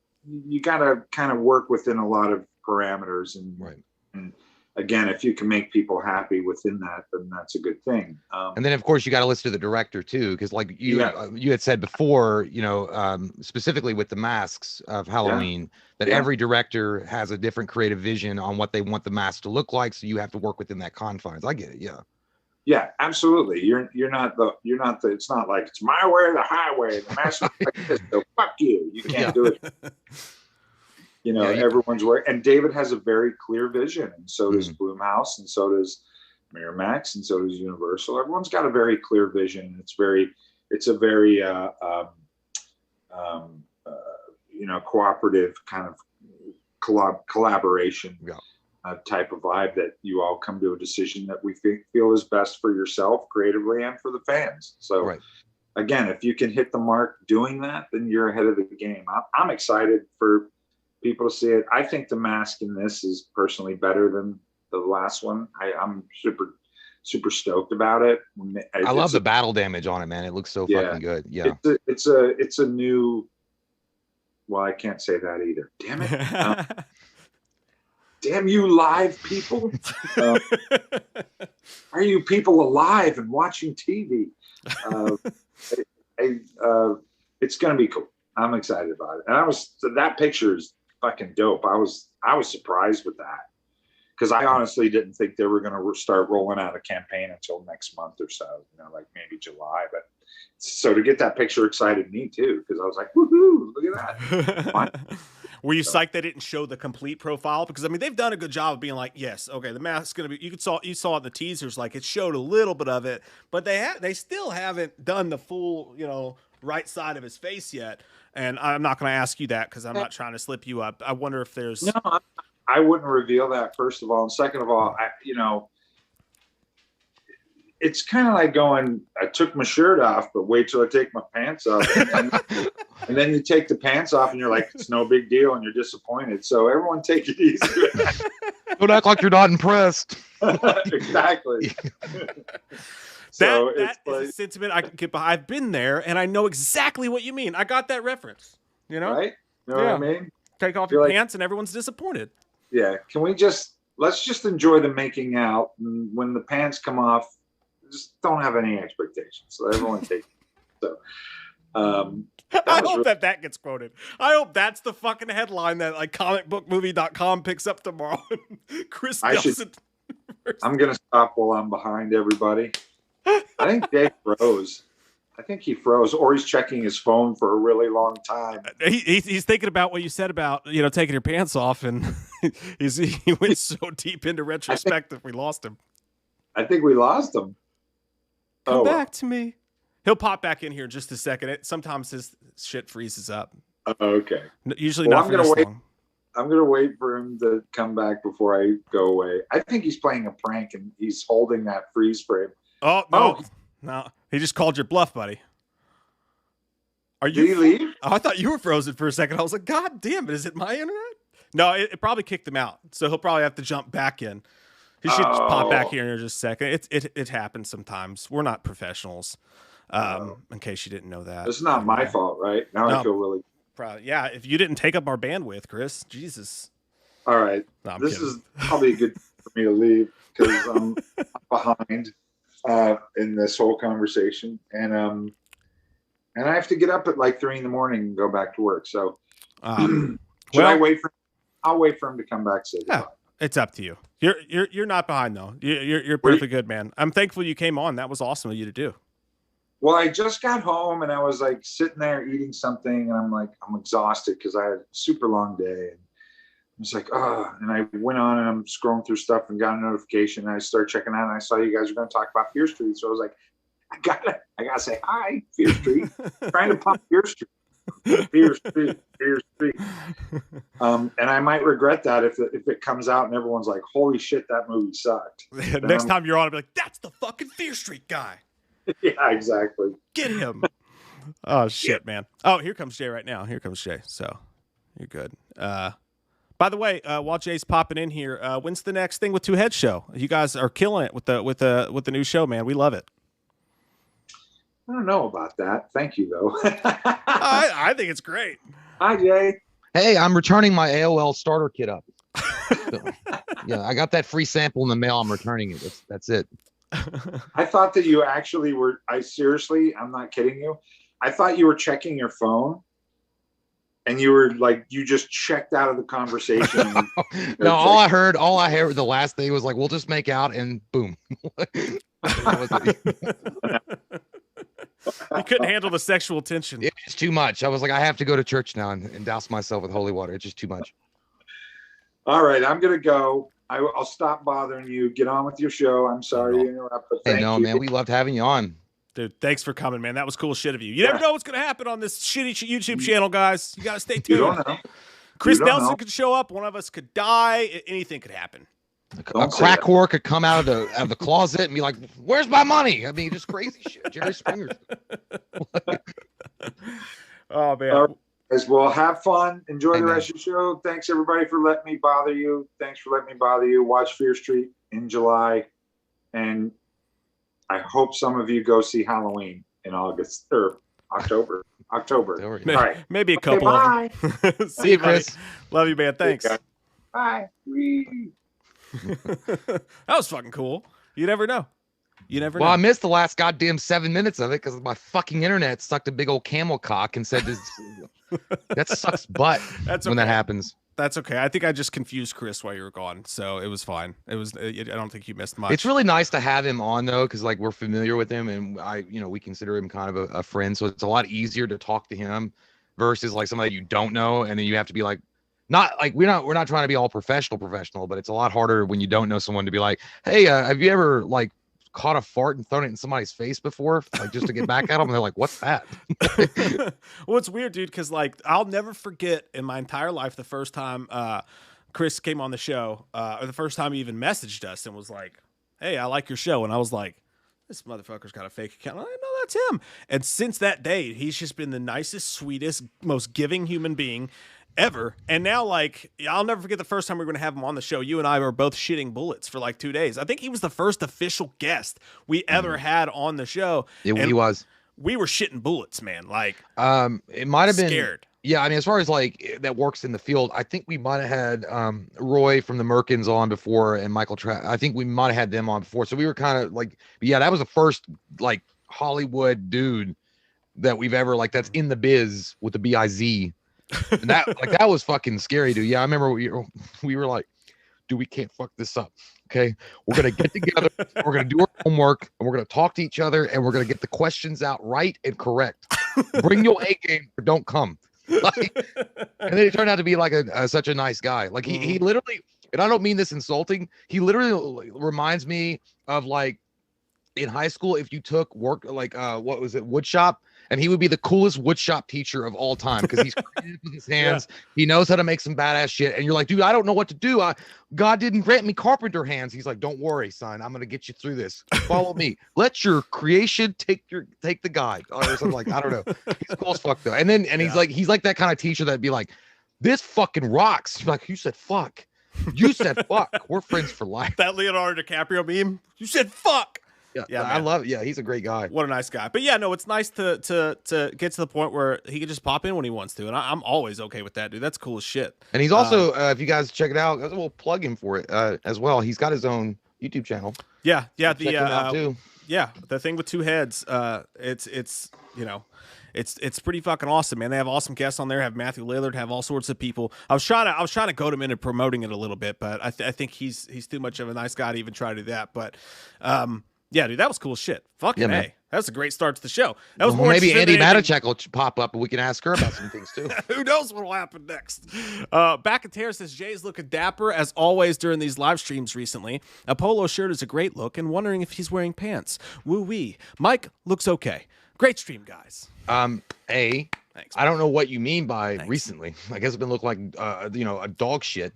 got to kind of work within a lot of parameters. And, Right. And again, if you can make people happy within that, then that's a good thing. And then, of course, you got to listen to the director too, because like you had said before, you know, specifically with the masks of Halloween, that every director has a different creative vision on what they want the mask to look like. So you have to work within that confines. I get it. Yeah. Yeah, absolutely. You're not it's not like it's my way or the highway. The mask is like this, so fuck you. You can't do it. You know, everyone's work. And David has a very clear vision, and so does Blumhouse, and so does Miramax, and so does Universal. Everyone's got a very clear vision. It's a very you know, cooperative kind of collaboration type of vibe, that you all come to a decision that we feel is best for yourself creatively and for the fans. So again, if you can hit the mark doing that, then you're ahead of the game. I'm excited for people to see it. I think the mask in this is personally better than the last one. I'm super stoked about it. I love the battle damage on it, man. It looks so fucking good. Yeah. It's a new, well, I can't say that either. Damn it. Damn you live people. Are you people alive and watching TV? It's going to be cool. I'm excited about it. And that picture is fucking dope. I was surprised with that, because I honestly didn't think they were going to start rolling out a campaign until next month or so, you know, like maybe July. But so to get that picture excited me too, because I was like, woohoo, look at that. Were you psyched they didn't show the complete profile? Because I mean, they've done a good job of being like, yes, okay, the mask's gonna be. You saw in the teasers, like it showed a little bit of it, but they still haven't done the full, you know, right side of his face yet. And I'm not going to ask you that because I'm not trying to slip you up. I wonder if there's. No, I wouldn't reveal that, first of all, and second of all, you know, it's kind of like going, I took my shirt off, but wait till I take my pants off. And then you take the pants off and you're like, it's no big deal, and you're disappointed. So everyone take it easy. Don't act like you're not impressed. Exactly. So that is a sentiment I can get behind. I've been there, and I know exactly what you mean. I got that reference. You know? Right? You know what I mean? Take off your pants, and everyone's disappointed. Yeah. Can we let's just enjoy the making out. And when the pants come off, just don't have any expectations. So everyone take it. So, I hope that gets quoted. I hope that's the fucking headline that like comicbookmovie.com picks up tomorrow. Chris Nelson. I'm going to stop while I'm behind everybody. I think Dave froze. I think he froze, or he's checking his phone for a really long time. He's thinking about what you said about, you know, taking your pants off, and he went so deep into retrospective we lost him. I think we lost him. Come back to me. He'll pop back in here in just a second. Sometimes his shit freezes up. Okay. Usually not for this long. I'm going to wait for him to come back before I go away. I think he's playing a prank, and he's holding that freeze frame. Oh, no. No. He just called your bluff, buddy. Did he leave? Oh, I thought you were frozen for a second. I was like, God damn it. Is it my internet? No, it probably kicked him out. So he'll probably have to jump back in. He should just pop back here in just a second. It happens sometimes. We're not professionals. In case you didn't know that. It's not my fault, right? Now I feel really proud. Yeah, if you didn't take up our bandwidth, Chris, Jesus. All right. No, this is probably good for me to leave, because I'm behind in this whole conversation, and I have to get up at like 3 a.m. and go back to work. So, should I wait for? I'll wait for him to come back. Say goodbye. It's up to you. You're not behind though. You're perfectly good, man. I'm thankful you came on. That was awesome of you to do. Well, I just got home and I was like sitting there eating something, and I'm exhausted because I had a super long day. And I was like, and I went on and I'm scrolling through stuff and got a notification, and I started checking out, and I saw you guys were going to talk about Fear Street. So I was like, I gotta say hi, Fear Street. Trying to pump Fear Street. Fear Street. And I might regret that if it comes out and everyone's like, holy shit, that movie sucked. Next time you're on, I'll be like, that's the fucking Fear Street guy. Yeah, exactly. Get him. Oh shit, man. Oh, here comes Jay right now. Here comes Jay. So you're good. By the way, while Jay's popping in here, when's the next Thing with Two Heads show? You guys are killing it with the new show, man. We love it. I don't know about that. Thank you, though. I think it's great. Hi, Jay. Hey, I'm returning my AOL starter kit up. So, yeah, I got that free sample in the mail. I'm returning it. That's it. I thought that you actually were. I'm not kidding you. I thought you were checking your phone, and you were like, you just checked out of the conversation. No, all I heard the last thing was like, we'll just make out, and boom. You couldn't handle the sexual tension. It's too much. I was like, I have to go to church now and douse myself with holy water. It's just too much. All right, I'm gonna go. I'll stop bothering you. Get on with your show. I'm sorry to interrupt, but thank you. Man, we loved having you on. Dude, thanks for coming, man. That was cool shit of you. You never know what's gonna happen on this shitty YouTube channel, guys. You gotta stay tuned. You don't know. Chris Nelson could show up. One of us could die. Anything could happen. A crack whore could come out of the closet and be like, "Where's my money?" I mean, just crazy shit. Jerry Springer. Oh man. All right, guys, well, have fun. Enjoy the rest of the show. Thanks everybody for letting me bother you. Thanks for letting me bother you. Watch Fear Street in July, and I hope some of you go see Halloween in August or October. All right, maybe a couple of them. See you, Chris. Love you, man. Thanks. Bye. That was fucking cool. You never know. Well, I missed the last goddamn 7 minutes of it because my fucking internet sucked a big old camel cock and said this. That sucks butt. That's when that happens. That's okay. I think I just confused Chris while you were gone, so it was fine. I don't think you missed much. It's really nice to have him on though, because like we're familiar with him, and we consider him kind of a friend, so it's a lot easier to talk to him versus like somebody you don't know, and then you have to be like, not like we're not trying to be all professional, but it's a lot harder when you don't know someone to be like, hey, have you ever like caught a fart and thrown it in somebody's face before, like just to get back at them? And they're like, what's that? Well, it's weird, dude, because like I'll never forget in my entire life the first time Chris came on the show, or the first time he even messaged us and was like, hey, I like your show. And I was like, this motherfucker's got a fake account. I know that's him. And since that day, he's just been the nicest, sweetest, most giving human being ever. And now, like, I'll never forget the first time we were going to have him on the show. You and I were both shitting bullets for like 2 days. I think he was the first official guest we ever had on the show. He was. We were shitting bullets, man. Like, it might have been scared. Yeah, I mean, as far as like that works in the field, I think we might have had Roy from the Merkins on before, and Michael I think we might have had them on before. So we were kind of like, yeah, that was the first like Hollywood dude that we've ever like that's in the biz with the BIZ. And that was fucking scary, dude. Yeah, I remember we were like, dude, we can't fuck this up. Okay, we're gonna get together, we're gonna do our homework, and we're gonna talk to each other, and we're gonna get the questions out right and correct. Bring your A game or don't come. Like, and then he turned out to be like such a nice guy. Like he literally, and I don't mean this insulting, he literally reminds me of like in high school if you took work like what was it, wood shop. And he would be the coolest woodshop teacher of all time because he's creative with his hands. Yeah. He knows how to make some badass shit. And you're like, dude, I don't know what to do. God didn't grant me carpenter hands. He's like, don't worry, son. I'm going to get you through this. Follow me. Let your creation take the guide. Or something like, I don't know. He's cool as fuck though. And he's like that kind of teacher that'd be like, this fucking rocks. You're like, you said fuck. You said fuck. We're friends for life. That Leonardo DiCaprio meme. You said fuck. Yeah, I love it. Yeah, he's a great guy. What a nice guy. But yeah, no, it's nice to get to the point where he can just pop in when he wants to, and I'm always okay with that, dude. That's cool as shit. And he's also, if you guys check it out, we'll plug him for it as well. He's got his own YouTube channel. Yeah. Check him out too. Yeah, the thing with two heads, it's you know, it's pretty fucking awesome, man. They have awesome guests on there. Have Matthew Lillard, have all sorts of people. I was trying to goad him into promoting it a little bit, but I think he's too much of a nice guy to even try to do that. But yeah, dude, that was cool shit. Fucking Yeah, man. hey, that was a great start to the show. That was Well, more maybe Andy interesting than Matichak will pop up and we can ask her about some things too. who knows what will happen next? Back at Terra says, Jay's looking dapper as always during these live streams recently. A polo shirt is a great look and wondering if he's wearing pants. Woo-wee. Mike looks okay. Great stream, guys. Thanks. I don't know what you mean by recently. I guess it's been looking like, a dog shit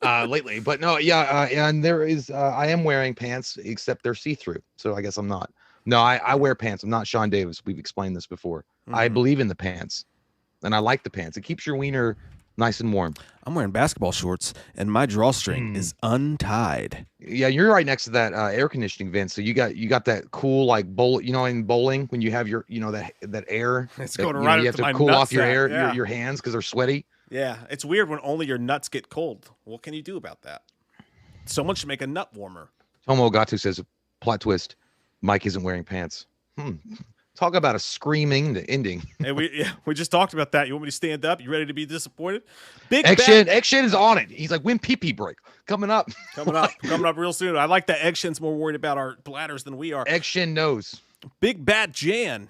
lately. But no, yeah, and there is, I am wearing pants, except they're see-through. So I guess I'm not. No, I wear pants. I'm not Sean Davis. We've explained this before. I believe in the pants, and I like the pants. It keeps your wiener nice and warm. I'm wearing basketball shorts, and my drawstring is untied. Yeah, you're right next to that air conditioning vent. So you got that cool like bowl. You know, in bowling when you have your that air. It's that, going right you up have to to my cool off your nutsack, air, your hands because they're sweaty. Yeah, it's weird when only your nuts get cold. What can you do about that? Someone should make a nut warmer. Tomo Gatu says, plot twist, Mike isn't wearing pants. Talk about a screaming the ending. Hey, we just talked about that. You want me to stand up? You ready to be disappointed? Big Eggshin is on it. He's like, when pee-pee break? Coming up real soon. I like that Eggshin's more worried about our bladders than we are. Eggshin knows. Big Bad Jan.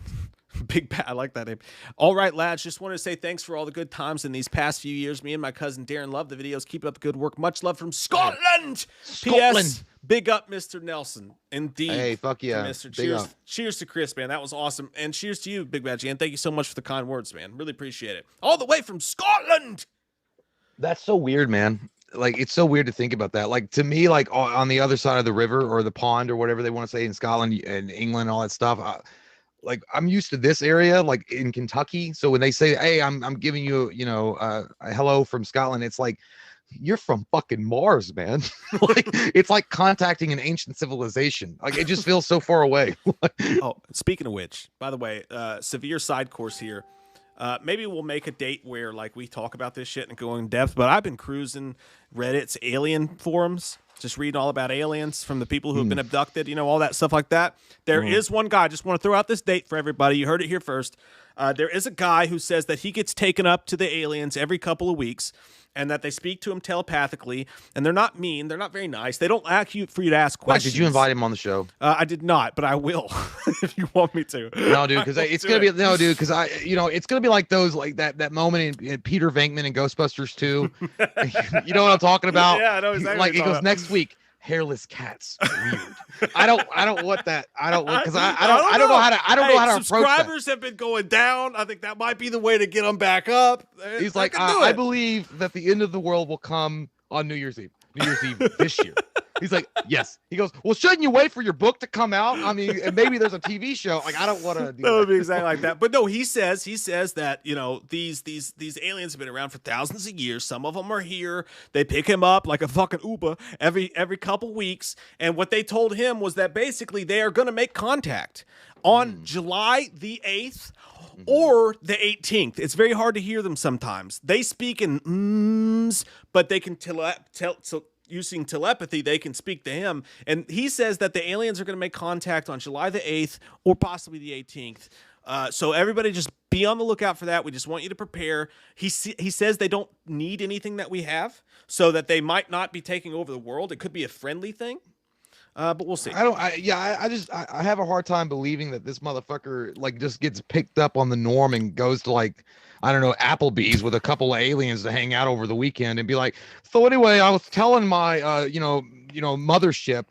Big Bad, I like that name. All right, lads, just wanted to say thanks for all the good times in these past few years. Me and my cousin Darren love the videos. Keep up the good work. Much love from Scotland. P.S. Big up, Mr. Nelson. Indeed. Hey, fuck yeah. Mr. Cheers. Cheers to Chris, man. That was awesome. And cheers to you, Big Bad Jan. Thank you so much for the kind words, man. Really appreciate it. All the way from Scotland. That's so weird, man. Like, it's so weird to think about that. Like, to me, like on the other side of the river or the pond or whatever they want to say in Scotland and England, all that stuff. Like, I'm used to this area, like in Kentucky. So when they say, hey, I'm giving you, a hello from Scotland, it's like, you're from fucking Mars, man. Like, it's like contacting an ancient civilization. Like, it just feels so far away. Oh, speaking of which, by the way, severe side course here. Maybe we'll make a date where like we talk about this shit and go in depth, but I've been cruising Reddit's alien forums, just reading all about aliens from the people who have been abducted, all that stuff like that. There is one guy, I just want to throw out this date for everybody. You heard it here first. There is a guy who says that he gets taken up to the aliens every couple of weeks and that they speak to him telepathically, and they're not mean. They're not very nice. They don't ask you for you to ask questions. Did you invite him on the show? I did not, but I will if you want me to. No, dude, because it's gonna be it's gonna be like those like that moment in Peter Venkman in Ghostbusters 2. You know what I'm talking about? Yeah, I know exactly. Like it goes next week. Hairless cats. Weird. I don't want that. I don't know how to approach that. Subscribers have been going down. I think that might be the way to get them back up. He's like, I believe that the end of the world will come on New Year's Eve this year. He's like, yes. He goes, well, shouldn't you wait for your book to come out? I mean, and maybe there's a TV show. Like, I don't want to do that. That would be exactly like that. But no, he says that, these aliens have been around for thousands of years. Some of them are here. They pick him up like a fucking Uber every couple weeks. And what they told him was that basically they are going to make contact on July the 8th or the 18th. It's very hard to hear them sometimes. They speak in mms, but they can using telepathy, they can speak to him. And he says that the aliens are going to make contact on July the 8th or possibly the 18th. So everybody just be on the lookout for that. We just want you to prepare. He says they don't need anything that we have, so that they might not be taking over the world. It could be a friendly thing. But we'll see. I have a hard time believing that this motherfucker like just gets picked up on the norm and goes to like, I don't know, Applebee's with a couple of aliens to hang out over the weekend and be like, so anyway, I was telling my, mothership,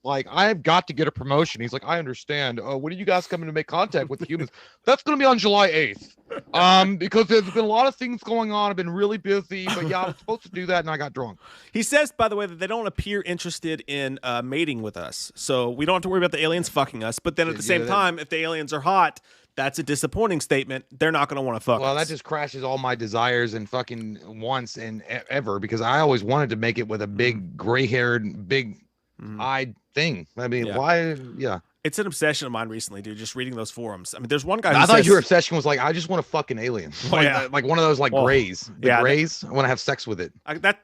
I've got to get a promotion. He's like, I understand. When are you guys coming to make contact with the humans? That's going to be on July 8th. Because there's been a lot of things going on. I've been really busy, but yeah, I was supposed to do that and I got drunk. He says, by the way, that they don't appear interested in mating with us. So we don't have to worry about the aliens fucking us. But then at the same time, if the aliens are hot, that's a disappointing statement. They're not going to want to fuck us. Well, that just crashes all my desires and fucking wants and ever, because I always wanted to make it with a big gray-haired, big-eyed thing. I mean, why? Yeah. It's an obsession of mine recently, dude. Just reading those forums. I mean, there's one guy. I Who thought says, your obsession was like, I just want a fucking alien, Well, yeah. like one of those like Well, grays. The yeah, grays. I want to have sex with it.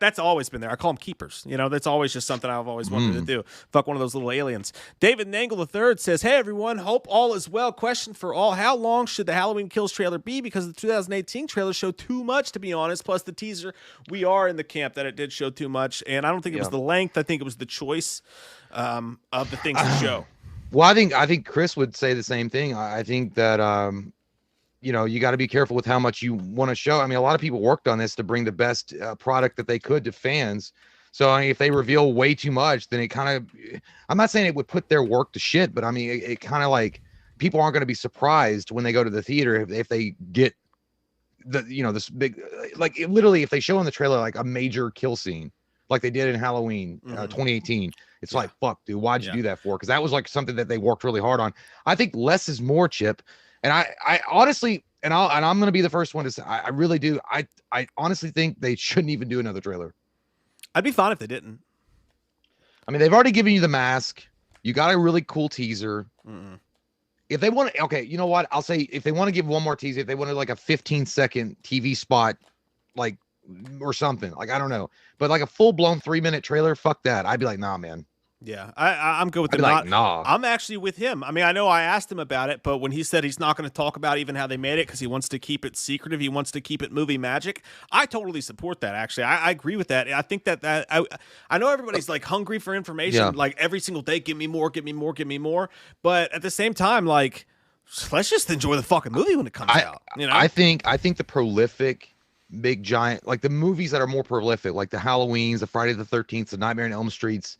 That's always been there. I call them keepers. You know, that's always just something I've always wanted to do. Fuck one of those little aliens. David Nangle III says, "Hey everyone, hope all is well. Question for all: how long should the Halloween Kills trailer be? Because the 2018 trailer showed too much, to be honest. Plus the teaser, we are in the camp that it did show too much, and I don't think it was the length. I think it was the choice of the things to show." Well, I think Chris would say the same thing. I think that you know, you got to be careful with how much you want to show. I mean, a lot of people worked on this to bring the best product that they could to fans. So I mean, if they reveal way too much, then it kind of, I'm not saying it would put their work to shit, but I mean, it kind of like people aren't going to be surprised when they go to the theater if they get the, you know, this big, like literally if they show in the trailer like a major kill scene, like they did in Halloween 2018. It's like, fuck, dude, why'd you do that for? Because that was like something that they worked really hard on. I think less is more, Chip. And I honestly, and I'm gonna be the first one to say, I really do. I honestly think they shouldn't even do another trailer. I'd be fine if they didn't. I mean, they've already given you the mask. You got a really cool teaser. If they want to, okay, you know what? I'll say if they want to give one more teaser, if they wanted like a 15-second TV spot, like or something, like I don't know, but like a full-blown 3-minute trailer, fuck that. I'd be like, nah, man. Yeah, I'm good with I'd the be like, nah. I'm actually with him. I mean, I know I asked him about it, but when he said he's not going to talk about even how they made it because he wants to keep it secretive, he wants to keep it movie magic. I totally support that. Actually, I agree with that. I think that I know everybody's like hungry for information, like every single day. Give me more, give me more, give me more. But at the same time, like, let's just enjoy the fucking movie when it comes out. You know, I think the prolific, big giant, like the movies that are more prolific, like the Halloweens, the Friday the 13th, the Nightmare on Elm Streets,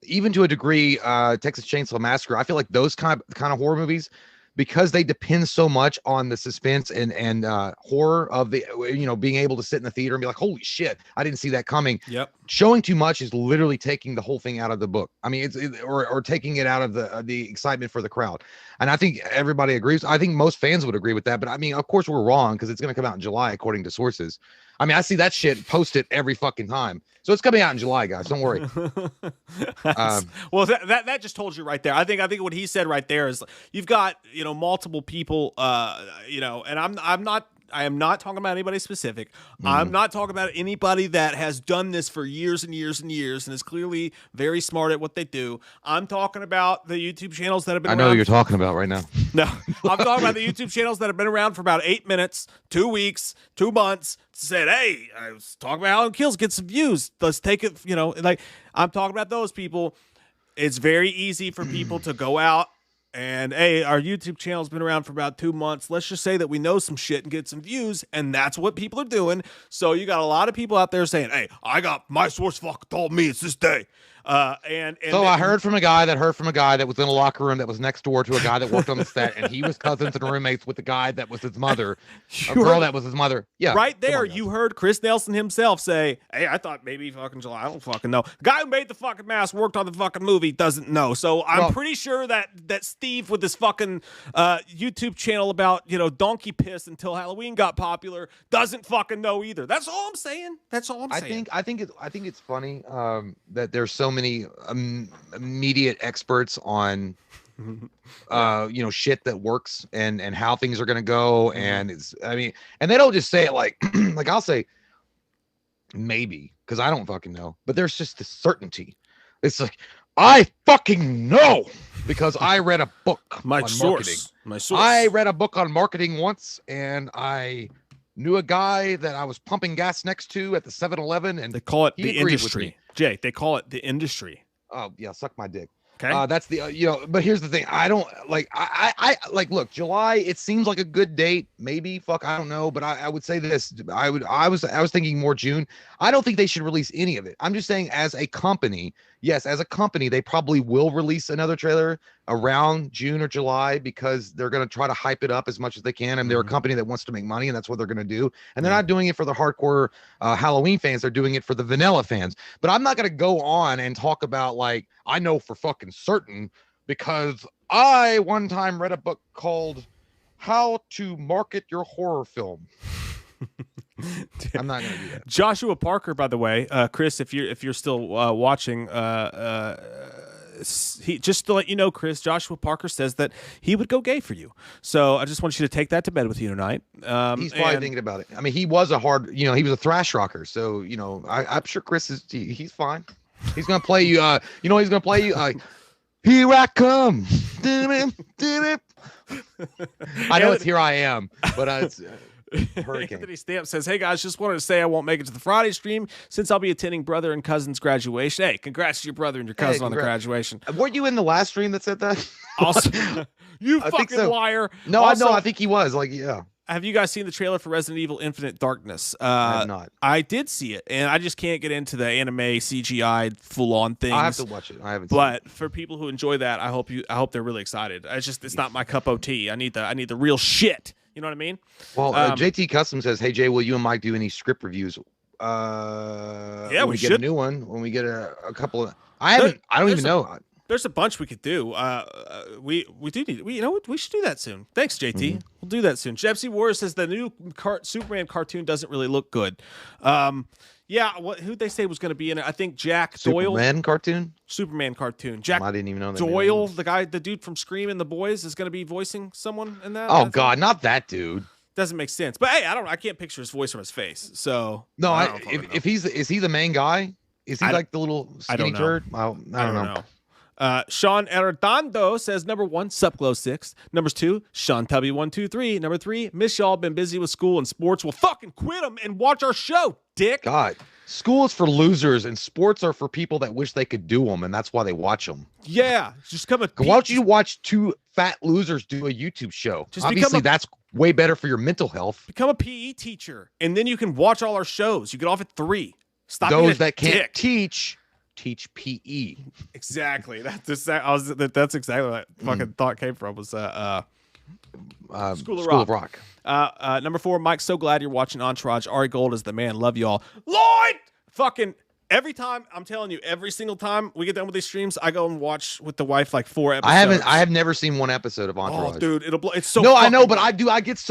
even to a degree, Texas Chainsaw Massacre. I feel like those kind of horror movies, because they depend so much on the suspense and horror of the, you know, being able to sit in the theater and be like, holy shit, I didn't see that coming. Yep. Showing too much is literally taking the whole thing out of the book. I mean, or taking it out of the excitement for the crowd. And I think everybody agrees. I think most fans would agree with that. But I mean, of course we're wrong because it's going to come out in July, according to sources. I mean, I see that shit posted every fucking time. So it's coming out in July, guys. Don't worry. Well, that just told you right there. I think what he said right there is you've got, you know, multiple people, you know, and I am not talking about anybody specific. I'm not talking about anybody that has done this for years and years and years and is clearly very smart at what they do. I'm talking about the YouTube channels that have been around. I know who you're talking about right now. No, I'm talking about the YouTube channels that have been around for about 8 minutes, 2 weeks, 2 months, said, hey, I was talking about Halloween Kills, get some views. Let's take it, you know, like I'm talking about those people. It's very easy for people to go out and, hey, our YouTube channel's been around for about 2 months. Let's just say that we know some shit and get some views, and that's what people are doing. So you got a lot of people out there saying, hey, I got my source fucking told me it's this day. And so I heard from a guy that was in a locker room that was next door to a guy that worked on the set, and he was cousins and roommates with the guy that was his mother, a girl that was his mother. Yeah, right there, you heard Chris Nelson himself say, "Hey, I thought maybe fucking July. I don't fucking know." The guy who made the fucking mask, worked on the fucking movie, doesn't know. So I'm pretty sure that Steve with this fucking YouTube channel about, you know, donkey piss until Halloween got popular doesn't fucking know either. That's all I'm saying. That's all I'm saying. I think it's funny that there's so many immediate experts on you know, shit that works and how things are going to go. And it's, I mean, and they don't just say it like like I'll say maybe, because I don't fucking know, but there's just this certainty. It's like, I fucking know because I read a book on marketing. My source. I read a book on marketing once, and I knew a guy that I was pumping gas next to at the 7-Eleven, and they call it the industry. Jay, they call it the industry. Oh yeah, suck my dick. Okay. That's the you know, but here's the thing. I don't like I like, look, July, it seems like a good date, maybe, fuck, I don't know, but I would say this. I was thinking more June. I don't think they should release any of it. I'm just saying, as a company, yes, as a company, they probably will release another trailer around June or July because they're going to try to hype it up as much as they can. And they're a company that wants to make money, and that's what they're going to do. And they're not doing it for the hardcore Halloween fans. They're doing it for the vanilla fans. But I'm not going to go on and talk about, like, I know for fucking certain, because I one time read a book called How to Market Your Horror Film. I'm not gonna do that. Joshua Parker, by the way, Chris, if you're still watching, he just to let you know, Chris, Joshua Parker says that he would go gay for you. So I just want you to take that to bed with you tonight. He's probably thinking about it. I mean, he was a hard, he was a thrash rocker. So, I'm sure Chris he's fine. He's going to play you, he's going to play you. Here I come. I know it's Here I Am, but it's Hurricane. Anthony Stamp says, hey guys, just wanted to say I won't make it to the Friday stream since I'll be attending brother and cousin's graduation. Hey, congrats to your brother and your cousin on the graduation. Weren't you in the last stream that said that? Also, you fucking liar. No, also, I think he was. Yeah. Have you guys seen the trailer for Resident Evil Infinite Darkness? I have not. I did see it, and I just can't get into the anime CGI full-on things. I have to watch it. I haven't. But for people who enjoy that, I hope they're really excited. It's not my cup of tea. I need the real shit. You know what I mean? Well, JT Custom says, "Hey Jay, will you and Mike do any script reviews?" Yeah, when we get a new one. When we get a couple of, I don't even know. There's a bunch we could do. We do need. We should do that soon. Thanks, JT. Mm-hmm. We'll do that soon. Jepsy Warrior says the new Superman cartoon doesn't really look good. Yeah, who'd they say was going to be in it? I think Jack Doyle. Superman cartoon. Jack. I didn't even know that. Doyle, the dude from Scream and the Boys, is going to be voicing someone in that. Oh God, not that dude. Doesn't make sense. But hey, I can't picture his voice from his face. So no, is he the main guy? Is he like the little skinny turd? I don't know. Sean Erdondo says, number 1, Supglow6. Numbers 2, Sean Tubby123. Number 3, miss y'all, been busy with school and sports. Well, fucking quit them and watch our show, dick. God, school is for losers and sports are for people that wish they could do them, and that's why they watch them. Yeah, just come. Why don't you watch 2 fat losers do a YouTube show? Obviously, that's way better for your mental health. Become a PE teacher, and then you can watch all our shows. You get off at 3. Stop. Those that can't teach PE. Exactly. That's exactly what that fucking thought came from. Was School of Rock. Number 4, Mike. So glad you're watching Entourage. Ari Gold is the man. Love y'all. Lloyd. Fucking every time, I'm telling you, every single time we get done with these streams, I go and watch with the wife like 4 episodes. I have never seen 1 episode of Entourage. Oh, dude, it's so. No, I know, but I get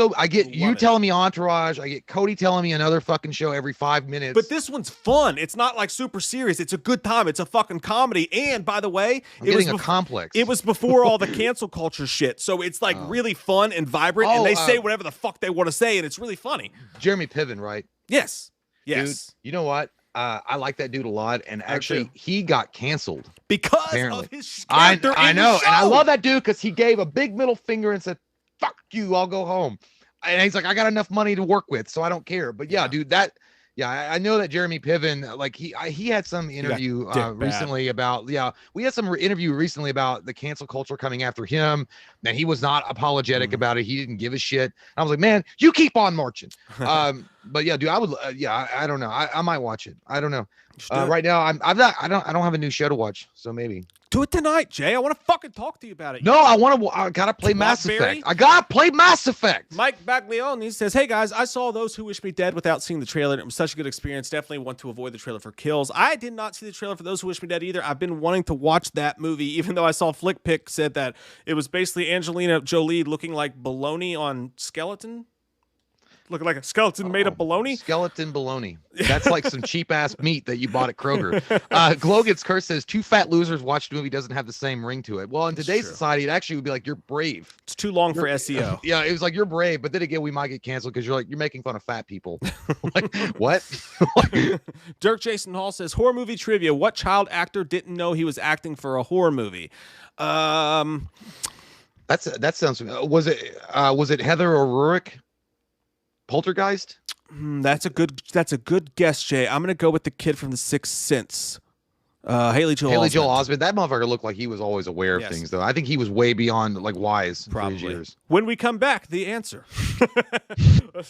you telling me Entourage. I get Cody telling me another fucking show every 5 minutes. But this one's fun. It's not like super serious. It's a good time. It's a fucking comedy. And by the way, it was a complex. It was before all the cancel culture shit, so it's like really fun and vibrant. And they say whatever the fuck they want to say, and it's really funny. Jeremy Piven, right? Yes. Dude, you know what? I like that dude a lot, and actually, he got canceled because of his character. I know, and I love that dude because he gave a big middle finger and said, "Fuck you, I'll go home." And he's like, "I got enough money to work with, so I don't care." But yeah, dude, I know that Jeremy Piven, like he had some interview recently about we had some interview recently about the cancel culture coming after him, and he was not apologetic about it. He didn't give a shit. And I was like, man, you keep on marching. But yeah, dude, I would I don't know. I might watch it. I don't know. Right now I don't have a new show to watch, so maybe. Do it tonight, Jay. I want to fucking talk to you about it. No, I gotta play Mass Effect. I gotta play Mass Effect. Mike Baglione says, hey guys, I saw Those Who Wish Me Dead without seeing the trailer, and it was such a good experience. Definitely want to avoid the trailer for kills. I did not see the trailer for Those Who Wish Me Dead either. I've been wanting to watch that movie, even though I saw FlickPick said that it was basically Angelina Jolie looking like bologna on skeleton. Looking like a skeleton made of bologna. Skeleton bologna. That's like some cheap ass meat that you bought at Kroger. Glogan's Curse says 2 fat losers watched a movie doesn't have the same ring to it. Well, in today's society, it actually would be like you're brave. It's too long for SEO. Yeah, it was like you're brave, but then again, we might get canceled because you're making fun of fat people. Like what? Dirk Jason Hall says horror movie trivia. What child actor didn't know he was acting for a horror movie? That sounds. Was it Heather O'Rourke? Poltergeist? That's a good guess, Jay. I'm gonna go with the kid from The Sixth Sense. Haley Joel Osment. That motherfucker looked like he was always aware of things, though. I think he was way beyond wise. Probably. For his years. When we come back, the answer.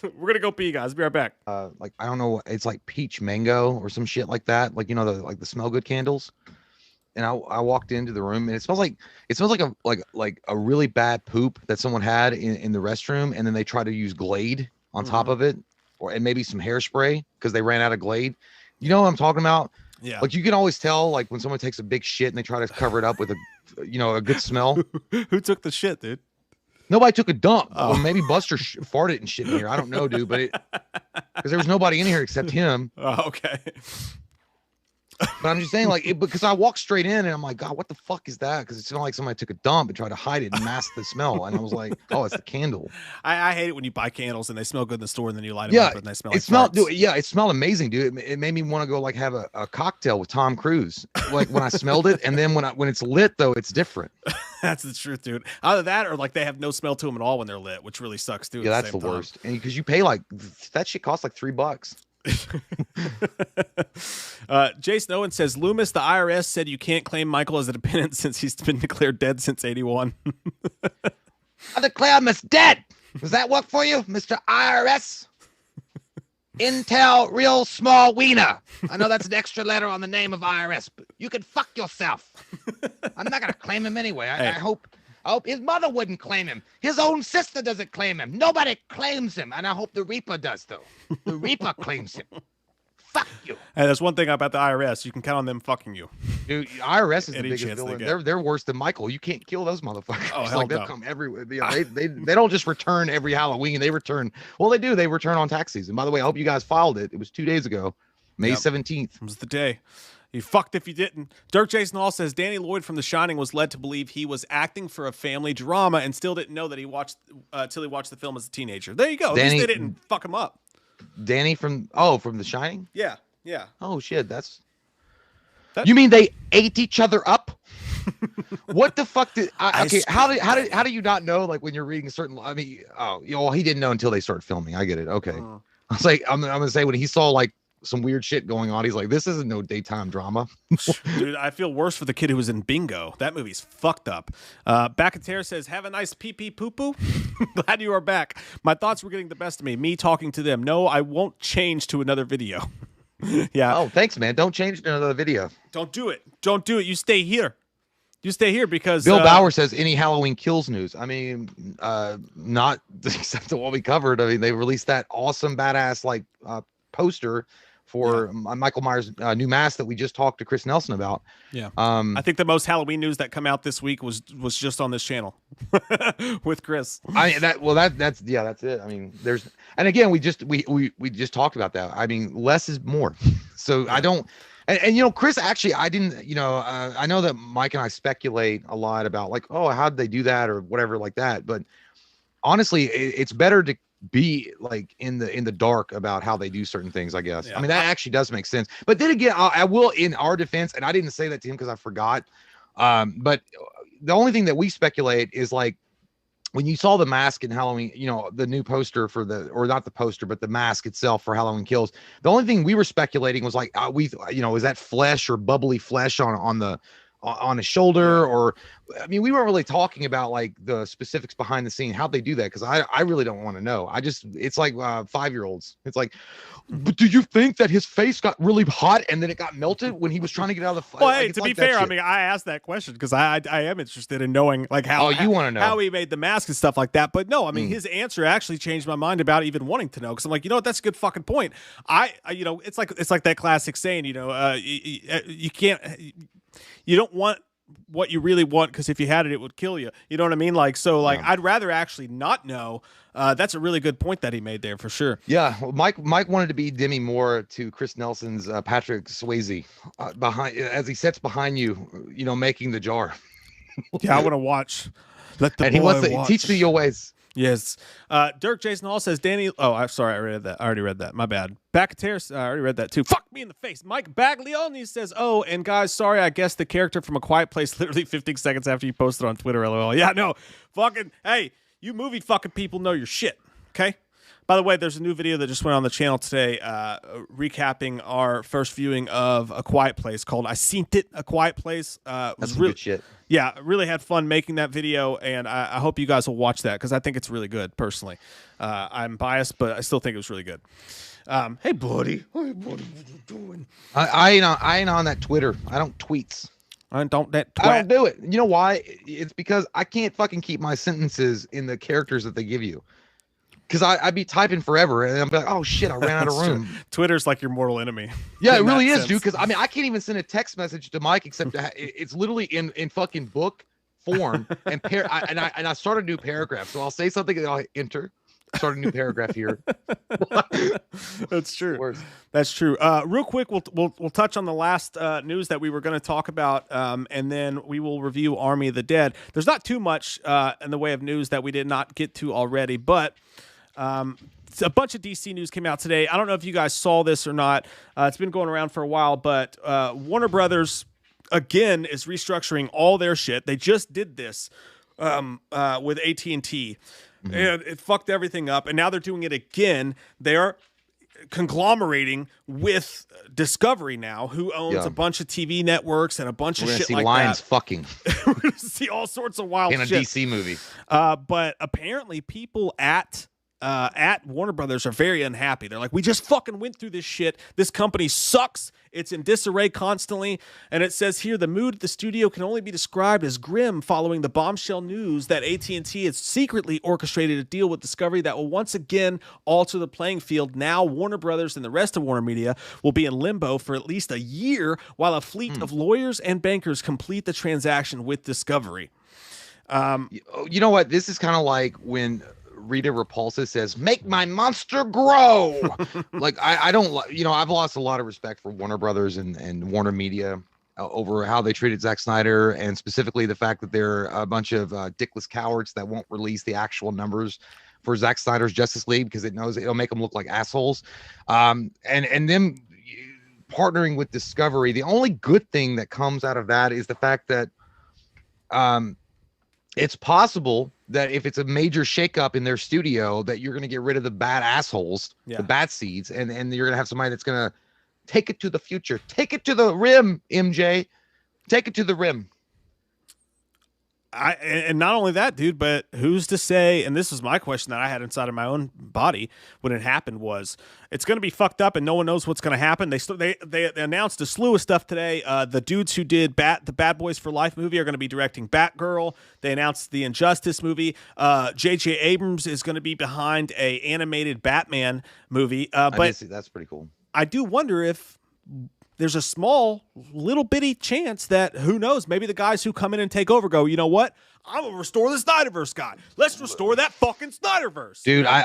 We're gonna go pee, guys. Be right back. I don't know. It's like peach mango or some shit like that. Like the smell good candles. And I walked into the room and it smells like a really bad poop that someone had in the restroom, and then they try to use Glade on top of it, and maybe some hairspray because they ran out of Glade. You know what I'm talking about? Yeah. Like you can always tell, like when someone takes a big shit and they try to cover it up with a good smell. Who took the shit, dude? Nobody took a dump. Oh. Well, maybe Buster farted and shit in here. I don't know, dude, but because there was nobody in here except him. Oh, okay. But I'm just saying, like, because I walked straight in and I'm like, God, what the fuck is that? Because it smelled like somebody took a dump and tried to hide it and mask the smell. And I was like, oh, it's the candle. I hate it when you buy candles and they smell good in the store and then you light them Yeah, up and they smell it like smelled, farts. dude, yeah, it smelled amazing, dude. It made me want to go like have a cocktail with Tom Cruise, like when I smelled it. And then when it's lit though, it's different. That's the truth, dude. Either that or like they have no smell to them at all when they're lit, which really sucks too. Yeah, that's the worst. And because you pay like that shit costs like $3. Jason Owen says Loomis, the IRS said you can't claim Michael as a dependent since he's been declared dead since 81. I declare him as dead. Does that work for you, Mr. IRS? Intel real small wiener. I know that's an extra letter on the name of IRS, but you can fuck yourself. I'm not gonna claim him anyway. I hope his mother wouldn't claim him. His own sister doesn't claim him. Nobody claims him, and I hope the Reaper does though. The Reaper claims him. Fuck you. Hey, there's one thing about the IRS. You can count on them fucking you. Dude, IRS is the Any biggest chance they villain. get. They're worse than Michael. You can't kill those motherfuckers. Oh, hell like they'll no. come everywhere. Yeah, they don't just return every Halloween. They return. Well, they do. They return on tax season. By the way, I hope you guys filed it. It was 2 days ago, May 17th. It was the day. You fucked if you didn't. Dirk Jason Hall says Danny Lloyd from The Shining was led to believe he was acting for a family drama and still didn't know that he watched till he watched the film as a teenager. There you go. At least they didn't fuck him up. Danny from The Shining? Yeah. Yeah. Oh shit, you mean they ate each other up? What the fuck did okay, how do you not know, like when you're reading certain, I mean, he didn't know until they started filming. I get it. Okay. I was like, I'm gonna say when he saw like some weird shit going on, he's like, this isn't no daytime drama. Dude, I feel worse for the kid who was in Bingo. That movie's fucked up. Back at Terra says, have a nice pee-pee poo-poo. Glad you are back. My thoughts were getting the best of me talking to them. No, I won't change to another video. Yeah. Oh, thanks, man. Don't change to another video. Don't do it. Don't do it. You stay here. You stay here because Bill Bauer says any Halloween Kills news. I mean, not except the one we covered. I mean, they released that awesome badass like poster for Michael Myers' new mask that we just talked to Chris Nelson about. Yeah. I think the most Halloween news that come out this week was just on this channel with Chris. That's it. I mean, and again, we just talked about that. I mean, less is more. So yeah. I don't, and Chris, actually, I didn't, I know that Mike and I speculate a lot about like, oh, how did they do that or whatever like that. But honestly, it's better to be like in the dark about how they do certain things, I guess. Yeah. I mean, that actually does make sense. But then again, I will, in our defense, and I didn't say that to him because I forgot. But the only thing that we speculate is like when you saw the mask in Halloween, the new poster or not the poster, but the mask itself for Halloween Kills. The only thing we were speculating was like, is that flesh or bubbly flesh on a shoulder, or I mean, we weren't really talking about like the specifics behind the scene, how they do that, because I really don't want to know. It's like 5-year-olds. It's like, but do you think that his face got really hot and then it got melted when he was trying to get out of the fire? Well, hey, to be fair, I mean, I asked that question because I am interested in knowing like how you want to know how he made the mask and stuff like that. But no, I mean, his answer actually changed my mind about even wanting to know, because I'm like, what, that's a good fucking point. It's like that classic saying, you can't. You don't want what you really want, because if you had it, it would kill you. You know what I mean? Like, so like, I'd rather actually not know. That's a really good point that he made there for sure. Yeah. Well, Mike wanted to be Demi Moore to Chris Nelson's Patrick Swayze behind, as he sits behind you, making the jar. Yeah. I want to watch. He wants to teach me your ways. Yes. Dirk Jason Hall says, Danny. Oh, I'm sorry. I already read that. My bad. Back at Terrace. I already read that too. Fuck me in the face. Mike Baglioni says, oh, and guys, sorry, I guessed the character from A Quiet Place literally 15 seconds after you posted on Twitter. LOL. Yeah, no. Fucking, hey, you movie fucking people know your shit. Okay? By the way, there's a new video that just went on the channel today recapping our first viewing of A Quiet Place called I Seen It, A Quiet Place. That's really good shit. Yeah, really had fun making that video, and I hope you guys will watch that because I think it's really good, personally. I'm biased, but I still think it was really good. Hey, buddy. Hey, buddy, what you doing? I ain't on that Twitter. I don't tweets. I don't do it. You know why? It's because I can't fucking keep my sentences in the characters that they give you. Because I'd be typing forever, and I'm like, oh shit, I ran out of room. Twitter's like your mortal enemy. Yeah, it really is, dude. Because I mean, I can't even send a text message to Mike except it's literally in fucking book form, and I start a new paragraph. So I'll say something and I'll enter, Start a new paragraph here. That's true. Worse. That's true. Real quick, we'll touch on the last news that we were going to talk about, and then we will review Army of the Dead. There's not too much in the way of news that we did not get to already, but a bunch of DC news came out today. I don't know if you guys saw this or not. It's been going around for a while, but Warner Brothers again is restructuring all their shit. They just did this with AT&T. And it fucked everything up, and now they're doing it again. They are conglomerating with Discovery now, who owns a bunch of TV networks and a bunch of shit like lions that. fucking We're gonna see all sorts of wild in a shit. DC movie. But apparently, people at Warner Brothers are very unhappy. They're like, we just fucking went through this shit. This company sucks. It's in disarray constantly. And it says here, the mood at the studio can only be described as grim following the bombshell news that AT&T has secretly orchestrated a deal with Discovery that will once again alter the playing field. Now Warner Brothers and the rest of Warner Media will be in limbo for at least a year while a fleet of lawyers and bankers complete the transaction with Discovery. You know what? This is kind of like when Rita Repulsa says, "Make my monster grow." Like I don't, I've lost a lot of respect for Warner Brothers and Warner Media over how they treated Zack Snyder, and specifically the fact that they're a bunch of dickless cowards that won't release the actual numbers for Zack Snyder's Justice League because it knows it'll make them look like assholes. And them partnering with Discovery, the only good thing that comes out of that is the fact that it's possible that if it's a major shakeup in their studio, that you're going to get rid of the bad assholes, the bad seeds, and you're going to have somebody that's going to take it to the future. Take it to the rim, MJ. Take it to the rim. And not only that, dude, but who's to say, and this was my question that I had inside of my own body when it happened, was it's going to be fucked up and no one knows what's going to happen. They announced a slew of stuff today. The dudes who did the Bad Boys for Life movie are going to be directing Batgirl. They announced the Injustice movie. J.J. Abrams is going to be behind a animated Batman movie. But that's pretty cool. I do wonder if there's a small, little bitty chance that, who knows, maybe the guys who come in and take over go, you know what? I'm going to restore the Snyderverse guy. Let's restore that fucking Snyderverse. Dude, I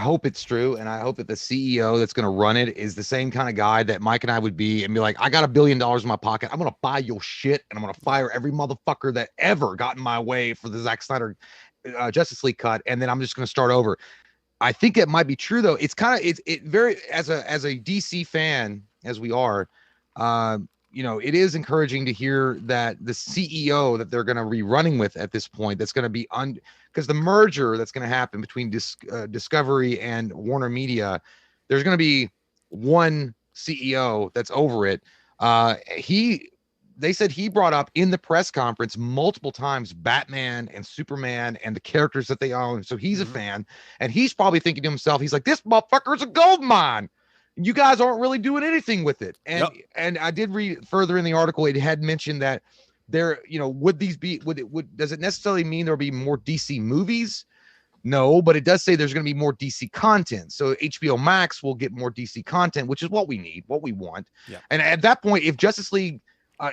hope it's true, and I hope that the CEO that's going to run it is the same kind of guy that Mike and I would be and be like, I got $1 billion in my pocket. I'm going to buy your shit, and I'm going to fire every motherfucker that ever got in my way for the Zack Snyder Justice League cut, and then I'm just going to start over. I think it might be true, though. It's kind of, it very, as a DC fan, as we are, it is encouraging to hear that the CEO that they're going to be running with at this point, that's going to be because the merger that's going to happen between Discovery and Warner Media, there's going to be one CEO that's over it. They said he brought up in the press conference multiple times Batman and Superman and the characters that they own. So he's a fan, and he's probably thinking to himself, he's like, this motherfucker's a gold mine. You guys aren't really doing anything with it. And I did read further in the article, it had mentioned that there, would does it necessarily mean there'll be more DC movies? No, but it does say there's going to be more DC content. So HBO Max will get more DC content, which is what we need, what we want. Yeah. And at that point, if Justice League,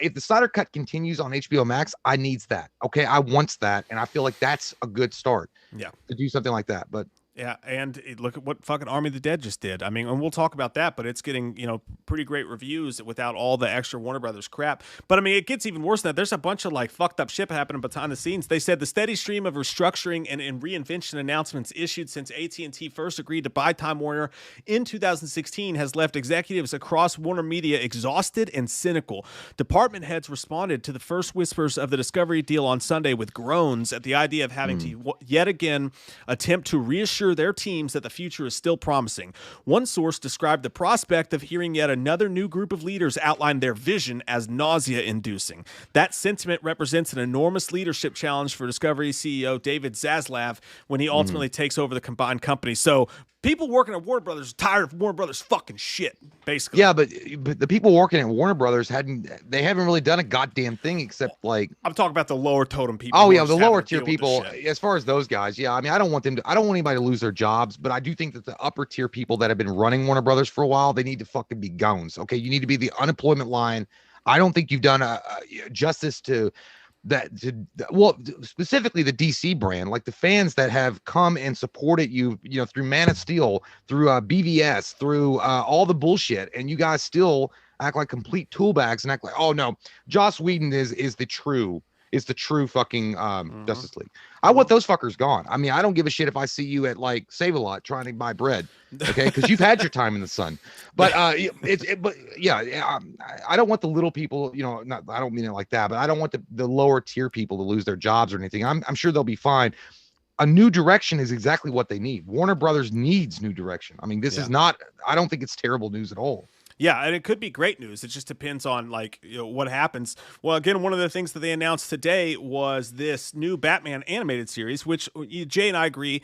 if the Snyder Cut continues on HBO Max, I needs that. Okay, I wants that, and I feel like that's a good start. Yeah, to do something like that. But yeah, and look at what fucking Army of the Dead just did. I mean, and we'll talk about that, but it's getting, pretty great reviews without all the extra Warner Brothers crap. But I mean, it gets even worse than that. There's a bunch of like fucked up shit happening behind the scenes. They said the steady stream of restructuring and reinvention announcements issued since AT&T first agreed to buy Time Warner in 2016 has left executives across Warner Media exhausted and cynical. Department heads responded to the first whispers of the Discovery deal on Sunday with groans at the idea of having to yet again attempt to reassure their teams that the future is still promising. One source described the prospect of hearing yet another new group of leaders outline their vision as nausea-inducing. That sentiment represents an enormous leadership challenge for Discovery CEO David Zaslav when he ultimately takes over the combined company. So people working at Warner Brothers are tired of Warner Brothers fucking shit, basically. Yeah, but the people working at Warner Brothers haven't really done a goddamn thing except like, I'm talking about the lower totem people. Oh yeah, the lower tier people. As far as those guys, yeah. I mean, I don't want anybody to lose their jobs, but I do think that the upper tier people that have been running Warner Brothers for a while, they need to fucking be goons. Okay, you need to be the unemployment line. I don't think you've done justice to specifically the DC brand, like the fans that have come and supported you, through Man of Steel, through BVS, through all the bullshit, and you guys still act like complete tool bags and act like, oh no, Joss Whedon is the true fucking Justice League. I want those fuckers gone. I mean, I don't give a shit if I see you at like Save-A-Lot trying to buy bread, okay? Because you've had your time in the sun. But I don't want the little people, I don't mean it like that, but I don't want the lower tier people to lose their jobs or anything. I'm sure they'll be fine. A new direction is exactly what they need. Warner Brothers needs new direction. I mean, this is not, I don't think it's terrible news at all. Yeah, and it could be great news. It just depends on what happens. Well, again, one of the things that they announced today was this new Batman animated series, which Jay and I agree,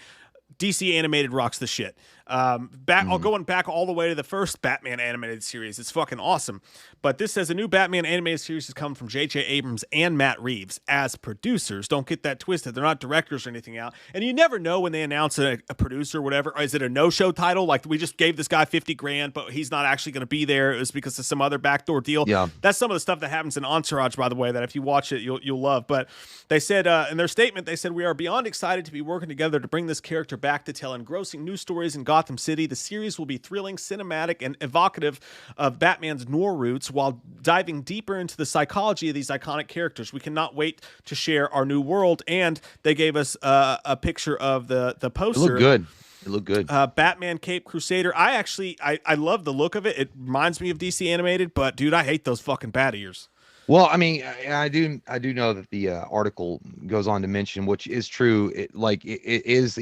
DC animated rocks the shit. Going back all the way to the first Batman animated series. It's fucking awesome. But this says a new Batman animated series is coming from J.J. Abrams and Matt Reeves as producers. Don't get that twisted. They're not directors or anything out. And you never know when they announce a producer or whatever. Is it a no-show title? Like, we just gave this guy $50,000, but he's not actually going to be there. It was because of some other backdoor deal. Yeah. That's some of the stuff that happens in Entourage, by the way, that if you watch it, you'll love. But they said in their statement, they said, we are beyond excited to be working together to bring this character back to tell engrossing new stories in Gotham City. The series will be thrilling, cinematic, and evocative of Batman's noir roots while diving deeper into the psychology of these iconic characters. We cannot wait to share our new world. And they gave us a picture of the poster. It looked good. Batman Cape Crusader. I love the look of it. It reminds me of DC animated, but dude, I hate those fucking bat ears. Well, I mean, I do know that the article goes on to mention, which is true. It's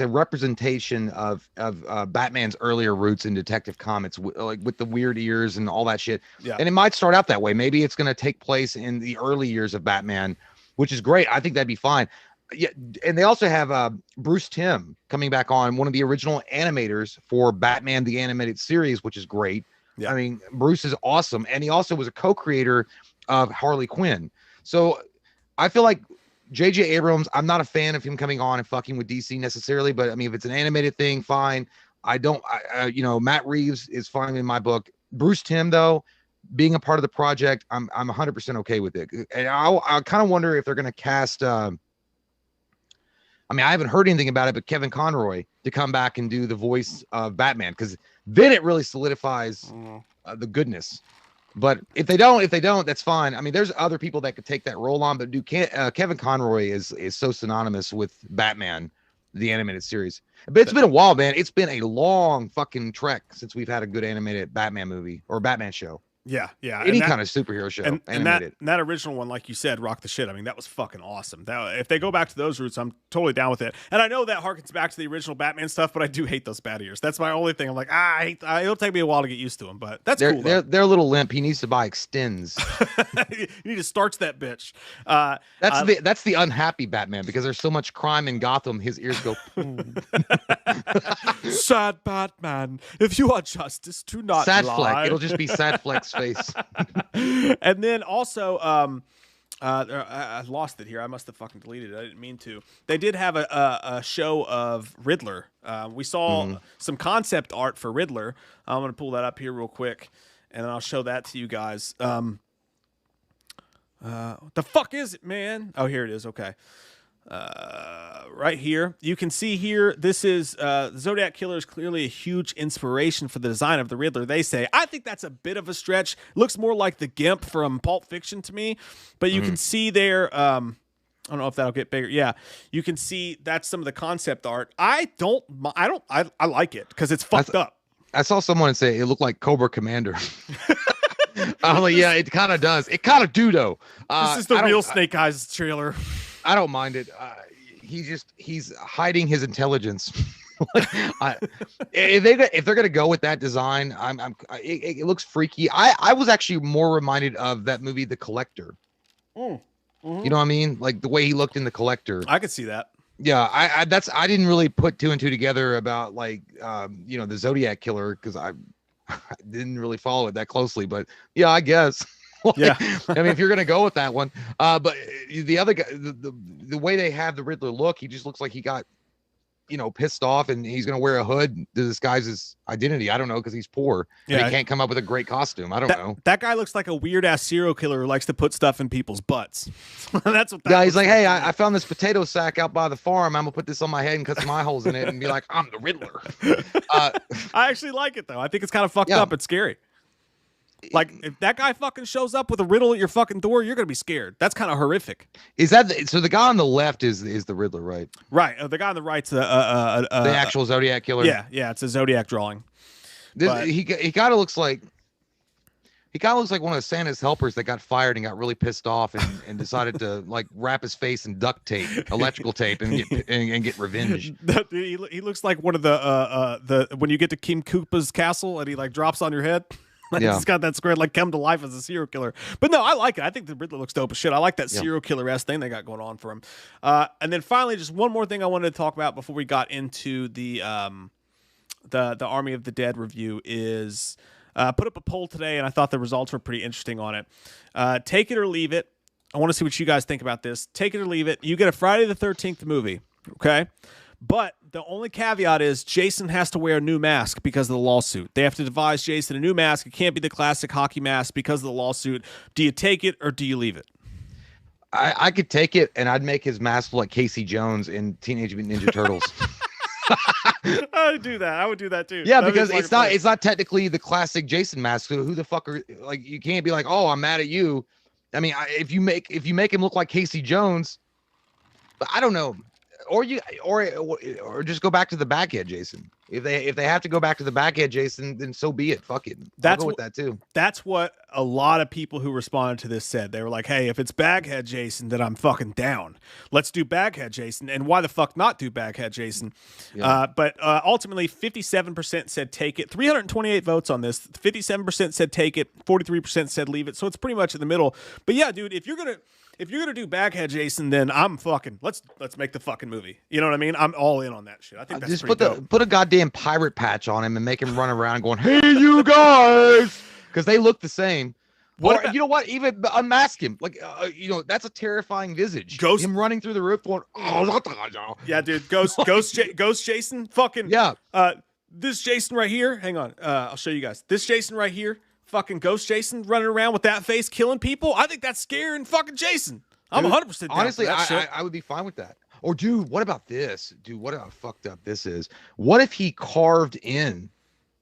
a representation of Batman's earlier roots in Detective Comics, with the weird ears and all that shit. Yeah. And it might start out that way. Maybe it's going to take place in the early years of Batman, which is great. I think that'd be fine. Yeah, and they also have Bruce Timm coming back on, one of the original animators for Batman the Animated Series, which is great. Yeah. I mean, Bruce is awesome. And he also was a co-creator of Harley Quinn. So I feel like J.J. Abrams, I'm not a fan of him coming on and fucking with DC necessarily, but I mean, if it's an animated thing, fine. Matt Reeves is fine in my book. Bruce Timm, though, being a part of the project, I'm 100% okay with it. And I kind of wonder if they're going to cast, I haven't heard anything about it, but Kevin Conroy to come back and do the voice of Batman, because then it really solidifies the goodness. But if they don't, that's fine. I mean, there's other people that could take that role on, but Kevin Conroy is so synonymous with Batman, the animated series. But it's been a while, man. It's been a long fucking trek since we've had a good animated Batman movie or Batman show. Yeah. Any kind of superhero show. And that original one, like you said, rocked the shit. I mean, that was fucking awesome. If they go back to those roots, I'm totally down with it. And I know that harkens back to the original Batman stuff, but I do hate those bat ears. That's my only thing. I'm like, it'll take me a while to get used to them, but that's cool. They're a little limp. He needs to buy Extends. You need to starch that bitch. That's the unhappy Batman, because there's so much crime in Gotham. His ears go. Sad Batman. If you want justice, do not Sad lie. Fleck. It'll just be Sad Fleck's face. And then also, I lost it here. I must have fucking deleted it. I didn't mean to. They did have a show of Riddler. We saw some concept art for Riddler. I'm going to pull that up here real quick, and then I'll show that to you guys. The fuck is it, man? Oh, here it is. Okay. Right here, you can see here, this is the Zodiac Killer is clearly a huge inspiration for the design of the Riddler, they say. I think that's a bit of a stretch. Looks more like the Gimp from Pulp Fiction to me, but you can see there, I don't know if that'll get bigger. Yeah, you can see that's some of the concept art. I like it because it's fucked up. I saw someone say it looked like Cobra Commander. I'm like, yeah, it kind of does. It kind of do though. This is the real Snake Eyes trailer. I don't mind it. He's hiding his intelligence. If they're gonna go with that design, it looks freaky. I was actually more reminded of that movie, The Collector. You know what I mean? Like the way he looked in The Collector. I could see that. Yeah, I didn't really put two and two together about the Zodiac Killer, because I didn't really follow it that closely. But yeah, I guess. Yeah. I mean, if you're gonna go with that one, but the other guy, the way they have the Riddler look, he just looks like he got pissed off, and he's gonna wear a hood to disguise his identity. I don't know, because he's poor and he can't come up with a great costume. I don't know. That guy looks like a weird ass serial killer who likes to put stuff in people's butts. That's what. He's like, hey, I found this potato sack out by the farm. I'm gonna put this on my head and cut some eye holes in it and be like, I'm the Riddler. I actually like it though. I think it's kind of fucked up and scary. Like, if that guy fucking shows up with a riddle at your fucking door, you're gonna be scared. That's kind of horrific. Is that so? The guy on the left is the Riddler, right? Right. The guy on the right's the actual Zodiac killer. Yeah. It's a Zodiac drawing. He kind of looks like one of Santa's helpers that got fired and got really pissed off and decided to like wrap his face in duct tape, electrical tape, and get revenge. He looks like one of the when you get to King Koopa's castle and he like drops on your head. He's got that square like come to life as a serial killer. But no, I like it. I think the Riddler looks dope as shit. I like that serial killer-esque thing they got going on for him. And then finally, just one more thing I wanted to talk about before we got into the Army of the Dead review is put up a poll today, and I thought the results were pretty interesting on it. Take it or leave it. I want to see what you guys think about this. Take it or leave it. You get a Friday the 13th movie, okay? But the only caveat is Jason has to wear a new mask because of the lawsuit. They have to devise Jason a new mask. It can't be the classic hockey mask because of the lawsuit. Do you take it or do you leave it? I could take it, and I'd make his mask look like Casey Jones in Teenage Mutant Ninja Turtles. I would do that. I would do that too. Yeah, because it's not technically the classic Jason mask. So who the fuck are like? You can't be like, oh, I'm mad at you. I mean, if you make him look like Casey Jones, but I don't know. Or just go back to the backhead Jason. If they have to go back to the backhead Jason, then so be it. Fuck it. I'll go with that too. That's what a lot of people who responded to this said. They were like, "Hey, if it's Baghead Jason, then I'm fucking down. Let's do Baghead Jason." And why the fuck not do Baghead Jason? Yeah. But ultimately, 57% said take it. 328 votes on this. 57% said take it. 43% said leave it. So it's pretty much in the middle. But yeah, dude, if you're gonna do Baghead Jason, then I'm fucking let's make the fucking movie. You know what I mean? I'm all in on that shit. I think that's just dope. Put a goddamn pirate patch on him and make him run around going, "Hey, you guys," because they look the same. You know what? Even unmask him. Like, that's a terrifying visage. Him running through the roof going, "Oh, yeah, dude. Ghost Jason. Fucking yeah. This Jason right here. Hang on. I'll show you guys. This Jason right here. Fucking Ghost Jason running around with that face killing people. I think that's scaring fucking Jason. I'm 100% down. Honestly, I would be fine with that. Or dude, what about this? Dude, what how fucked up this is. What if he carved in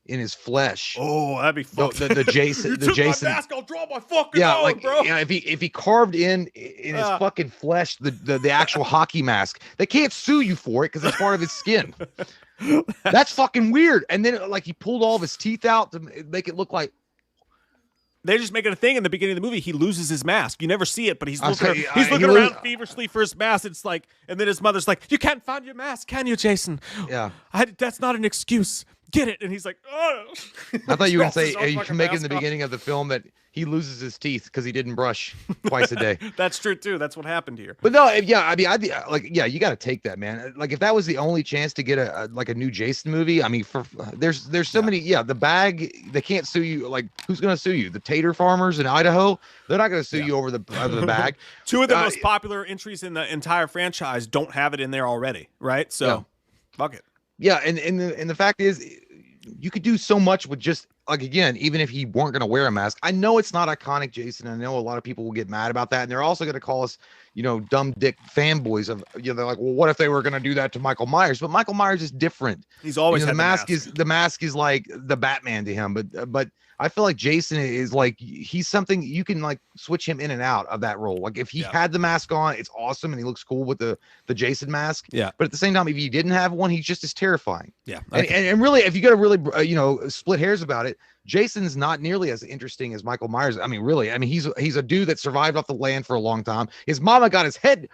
his flesh? Oh, that'd be fucked. The Jason. You the took Jason. My mask, I'll draw my fucking dog, bro. Yeah, if he carved in his fucking flesh the actual hockey mask, they can't sue you for it because it's part of his skin. That's fucking weird. And then like he pulled all of his teeth out to make it look like. They just make it a thing in the beginning of the movie. He loses his mask. You never see it, but he's looking around feverishly for his mask. It's like, and then his mother's like, "You can't find your mask, can you, Jason?" Yeah, that's not an excuse. Get it? And he's like, "Oh." I thought you were gonna say you can make it in the beginning of the film that he loses his teeth because he didn't brush twice a day. That's true too. That's what happened here. But no, yeah, I mean, I'd be like, yeah, you got to take that, man. Like, if that was the only chance to get a new Jason movie, I mean, there's so many. Yeah, the bag, they can't sue you. Like, who's gonna sue you? The tater farmers in Idaho? They're not gonna sue you over the bag. Two of the most popular entries in the entire franchise don't have it in there already, right? So, fuck it. Yeah, and the fact is, you could do so much with just like, again, even if he weren't going to wear a mask. I know it's not iconic Jason. I know a lot of people will get mad about that, and they're also going to call us, dumb dick fanboys of, they're like, well, what if they were going to do that to Michael Myers? But Michael Myers is different. He's always the mask is like the Batman to him, but I feel like Jason is like, he's something you can like switch him in and out of that role. Like if he had the mask on, it's awesome and he looks cool with the Jason mask. Yeah. But at the same time, if he didn't have one, he's just as terrifying. Yeah. And really, if you got to really, split hairs about it, Jason's not nearly as interesting as Michael Myers. I mean, really, he's a dude that survived off the land for a long time. His mama got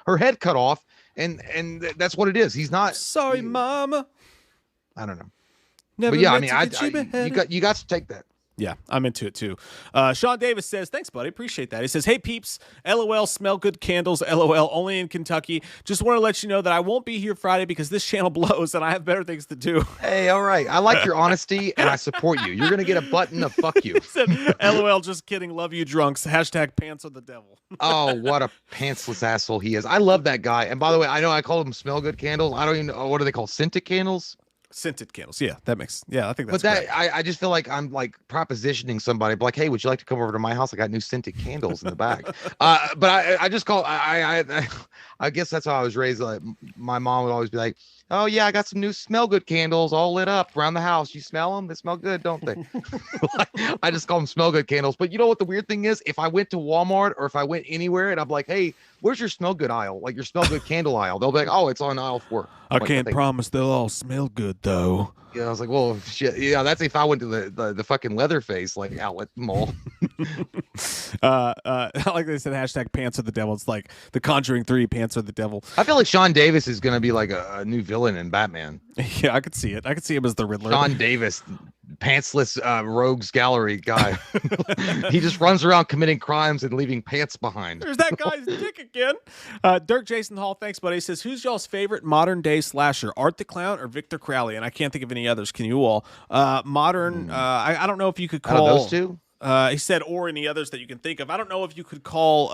her head cut off, and that's what it is. He's not. Sorry, mama. I don't know. Never but yeah, meant to get you you got to take that. Yeah, I'm into it too. Sean Davis says, thanks, buddy. Appreciate that. He says, hey, peeps, LOL, smell good candles, LOL, only in Kentucky. Just want to let you know that I won't be here Friday because this channel blows and I have better things to do. Hey, all right. I like your honesty and I support you. You're going to get a button of fuck you. He said, LOL, just kidding. Love you, drunks. Hashtag pants are the devil. Oh, what a pantsless asshole he is. I love that guy. And by the way, I know I call them smell good candles. I don't even know. What are they called? Scented candles? Scented candles. Yeah, that makes. Yeah, I think that's. But that correct. I just feel like I'm like propositioning somebody, like, hey, would you like to come over to my house? I got new scented candles in the back. But I just call I guess that's how I was raised. Like my mom would always be like, oh yeah, I got some new smell good candles all lit up around the house. You smell them? They smell good, don't they? I just call them smell good candles. But you know what the weird thing is? If I went to Walmart or if I went anywhere and I'm like, hey, where's your smell good aisle? Like your smell good candle aisle. They'll be like, oh, it's on aisle 4. I can't promise they'll all smell good though. Yeah, I was like, well, shit. Yeah, that's if I went to the fucking Leatherface like outlet mall. Like they said, hashtag pants are the devil. It's like The Conjuring 3, pants are the devil. I feel like Sean Davis is gonna be like a new villain in Batman. Yeah, I could see it. I could see him as the Riddler. Sean Davis, pantsless rogues gallery guy. He just runs around committing crimes and leaving pants behind. There's that guy's dick again. Dirk Jason Hall, thanks, buddy. He says, who's y'all's favorite modern day slasher, Art the Clown or Victor Crowley? And I can't think of any others. Can you all? Modern, I don't know if you could call Out of those two. He said, or any others that you can think of. I don't know if you could call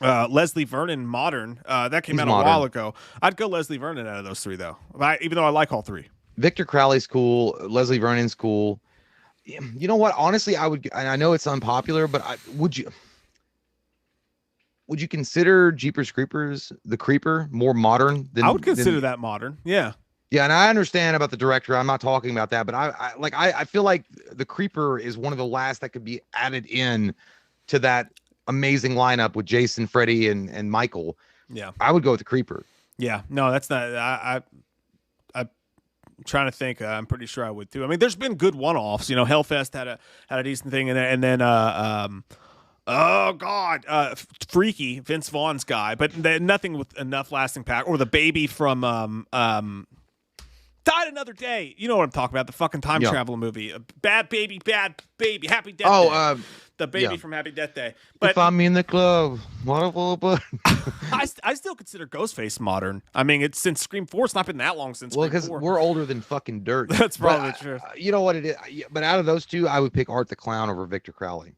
Leslie Vernon modern. That came out a while ago. I'd go Leslie Vernon out of those three, though. Even though I like all three. Victor Crowley's cool. Leslie Vernon's cool. You know what? Honestly, I would. And I know it's unpopular, but would you consider Jeepers Creepers, The Creeper, more modern than? I would consider that modern. Yeah. Yeah, and I understand about the director. I'm not talking about that, but I feel like The Creeper is one of the last that could be added in to that amazing lineup with Jason, Freddy, and Michael. Yeah, I would go with The Creeper. Yeah, no, that's not. I'm trying to think. I'm pretty sure I would too. I mean, there's been good one-offs. You know, Hellfest had a decent thing, and then oh God, Freaky, Vince Vaughn's guy, but nothing with enough lasting power. Or the baby from Died Another Day. You know what I'm talking about? The fucking time travel movie. Bad baby, Happy Death Day. The baby from Happy Death Day. But if I'm in the club, what? I still consider Ghostface modern. I mean, it's since Scream 4. It's not been that long since Scream 4. Well, because we're older than fucking dirt. That's probably true. You know what it is? But out of those two, I would pick Art the Clown over Victor Crowley.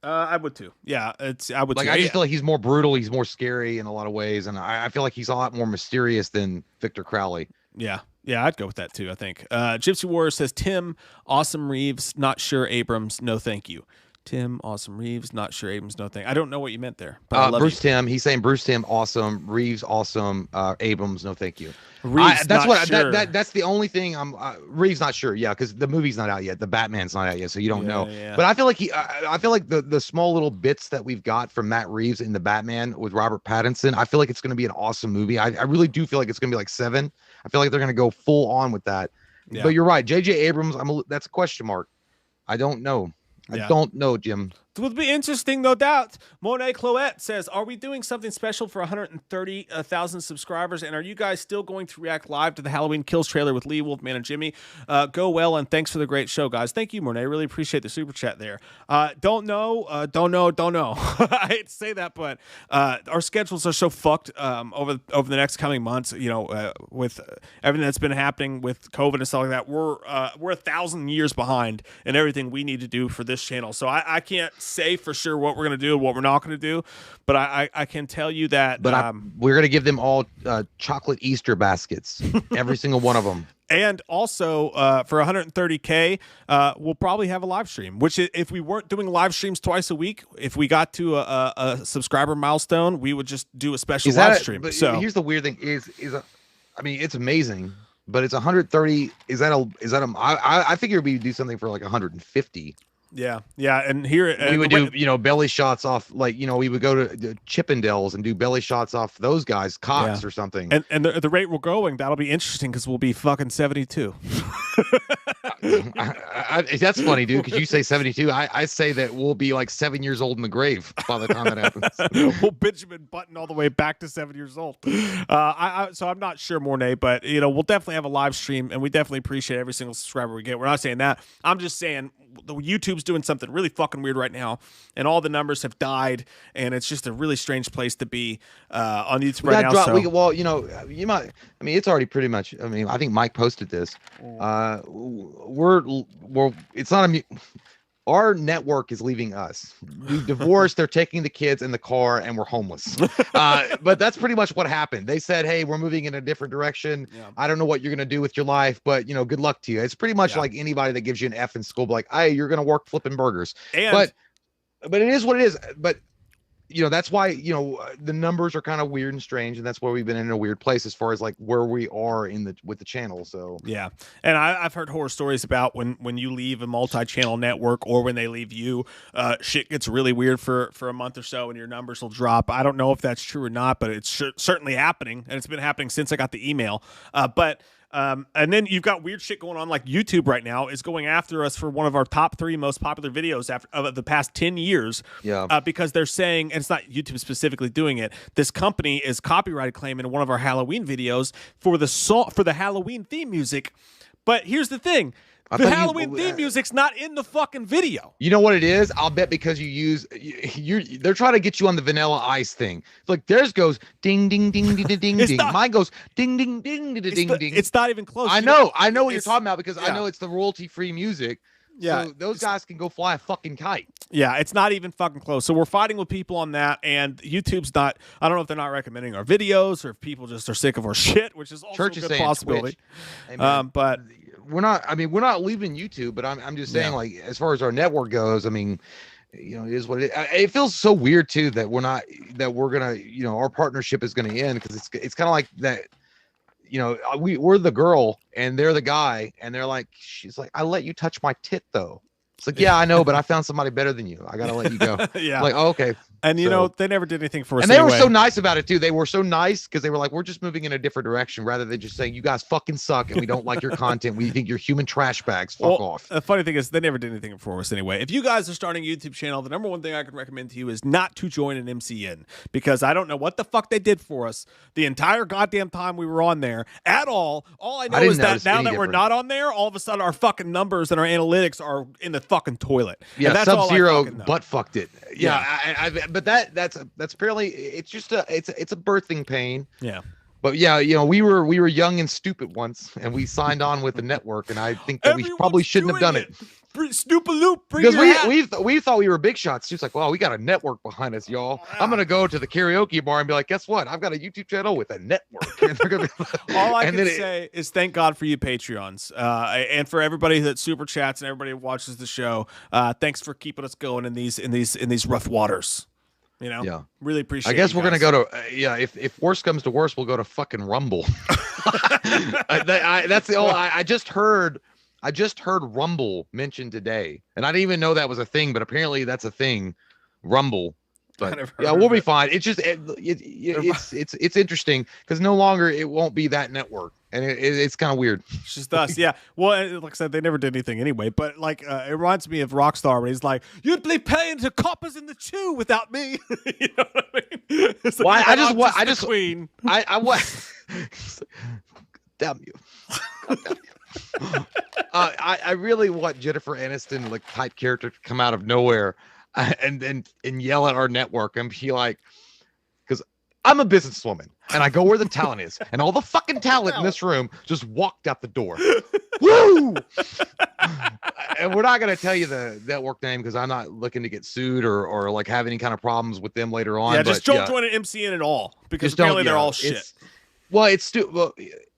I would too. Yeah, I would. Like, too. I just feel like he's more brutal. He's more scary in a lot of ways, and I feel like he's a lot more mysterious than Victor Crowley. Yeah, I'd go with that too. I think. Gypsy Warrior says Tim, Awesome Reeves, not sure Abrams, no thank you. Tim, Awesome Reeves, not sure Abrams, no thank. I don't know what you meant there. But I love Bruce you. Tim. He's saying Bruce Tim, awesome. Reeves, awesome. Abrams, no thank you. Reeves, that's not what sure. that's the only thing I'm. Reeves, not sure. Yeah, because the movie's not out yet. The Batman's not out yet, so you don't know. Yeah. But I feel like I feel like the small little bits that we've got from Matt Reeves in the Batman with Robert Pattinson, I feel like it's going to be an awesome movie. I really do feel like it's going to be like 7. I feel like they're going to go full on with that. Yeah. But you're right, J.J. Abrams. That's a question mark. I don't know. Yeah. I don't know, Jim. It would be interesting, no doubt. Monet Cloette says, are we doing something special for 130,000 subscribers? And are you guys still going to react live to the Halloween Kills trailer with Lee, Wolfman, and Jimmy? Go well, and thanks for the great show, guys. Thank you, Monet. Really appreciate the super chat there. Don't know. I hate to say that, but our schedules are so fucked over the next coming months, you know, with everything that's been happening with COVID and stuff like that. We're 1,000 years behind in everything we need to do for this channel. So I can't say for sure what we're going to do and what we're not going to do, but I can tell you that we're going to give them all chocolate Easter baskets, every single one of them. And also for 130K, we'll probably have a live stream, which if we weren't doing live streams twice a week, if we got to a subscriber milestone, we would just do a special live stream. But so here's the weird thing I mean, it's amazing, but it's 130. I figure we would do something for like 150. Yeah, and here we would do, belly shots off, like, we would go to Chippendales and do belly shots off those guys, Cox or something. And the rate we're going, that'll be interesting because we'll be fucking 72. That's funny, dude, because you say 72. I say that we'll be like 7 years old in the grave by the time that happens. We'll Benjamin Button all the way back to 7 years old. So I'm not sure, Mornay, but we'll definitely have a live stream, and we definitely appreciate every single subscriber we get. We're not saying that. I'm just saying the YouTube's doing something really fucking weird right now, and all the numbers have died, and it's just a really strange place to be on YouTube right now. Well, you know, you might. I mean, it's already pretty much. I mean, I think Mike posted this. We're it's not a. Our network is leaving us. We divorced. They're taking the kids in the car, and we're homeless. But that's pretty much what happened. They said, "Hey, we're moving in a different direction. Yeah. I don't know what you're gonna do with your life, but you know, good luck to you." It's pretty much like anybody that gives you an F in school, like, "Hey, you're gonna work flipping burgers." But it is what it is. But you know, that's why, you know, the numbers are kind of weird and strange, and that's why we've been in a weird place as far as like where we are with the channel. So yeah, and I've heard horror stories about when you leave a multi-channel network or when they leave you, shit gets really weird for a month or so, and your numbers will drop. I don't know if that's true or not, but it's certainly happening, and it's been happening since I got the email. And then you've got weird shit going on, like YouTube right now is going after us for one of our top 3 most popular videos of the past 10 years. Yeah. Because they're saying, and it's not YouTube specifically doing it, this company is copyright claiming one of our Halloween videos for the Halloween theme music. But here's the thing. The Halloween theme music's not in the fucking video. You know what it is? I'll bet because they're trying to get you on the Vanilla Ice thing. Like theirs goes ding ding ding ding ding ding. Mine goes ding ding ding ding ding ding. It's not even close. I know what you're talking about because I know it's the royalty-free music. Yeah, so those guys can go fly a fucking kite. Yeah, it's not even fucking close. So we're fighting with people on that, and YouTube's not. I don't know if they're not recommending our videos or if people just are sick of our shit, which is also a good possibility. Hey, but we're not. I mean, we're not leaving YouTube, but I'm just saying, like, as far as our network goes, I mean, you know, it is what it feels so weird too that we're gonna, you know, our partnership is gonna end because it's kind of like that. You know, we're the girl and they're the guy, and they're like, she's like, I let you touch my tit though. It's like, yeah, I know, but I found somebody better than you. I gotta let you go. Yeah. I'm like, oh, okay. And you know, they never did anything for us. And they were so nice about it too. They were so nice because they were like, we're just moving in a different direction rather than just saying, you guys fucking suck and we don't like your content. We think you're human trash bags. Fuck off. The funny thing is they never did anything for us anyway. If you guys are starting a YouTube channel, the number one thing I can recommend to you is not to join an MCN, because I don't know what the fuck they did for us the entire goddamn time we were on there at all. All I know is that now that we're not on there, all of a sudden our fucking numbers and our analytics are in the fucking toilet. Yeah, Sub-Zero butt fucked it. Yeah, but that's apparently it's just it's a birthing pain. Yeah. But yeah, you know, we were young and stupid once, and we signed on with the network, and I think that we probably shouldn't have done it. Snoop a loop, because we thought we were big shots. She was like, "Well, we got a network behind us, y'all. I'm gonna go to the karaoke bar and be like, guess what? I've got a YouTube channel with a network." And they're gonna be all I can say is thank God for you Patreons, and for everybody that super chats and everybody who watches the show. Thanks for keeping us going in these rough waters. You know, yeah, really appreciate. I guess we're gonna go to if worst comes to worst, we'll go to fucking Rumble. That's the only. I just heard Rumble mentioned today, and I didn't even know that was a thing, but apparently that's a thing, Rumble. But yeah, we'll be fine. It's just it's interesting because no longer it won't be that network, and it's kind of weird. It's just us, yeah. Well, like I said, they never did anything anyway. But like, it reminds me of Rockstar when he's like, "You'd be paying to coppers in the chew without me." You know what I mean? It's like, well, I just queen. I was. Damn you. God damn you. I really want Jennifer Aniston like type character to come out of nowhere and yell at our network and be like, because I'm a businesswoman and I go where the talent is, and all the fucking talent in this room just walked out the door. Woo! And we're not gonna tell you the network name because I'm not looking to get sued or like have any kind of problems with them later on. Yeah, just don't join an MCN at all because apparently they're all shit.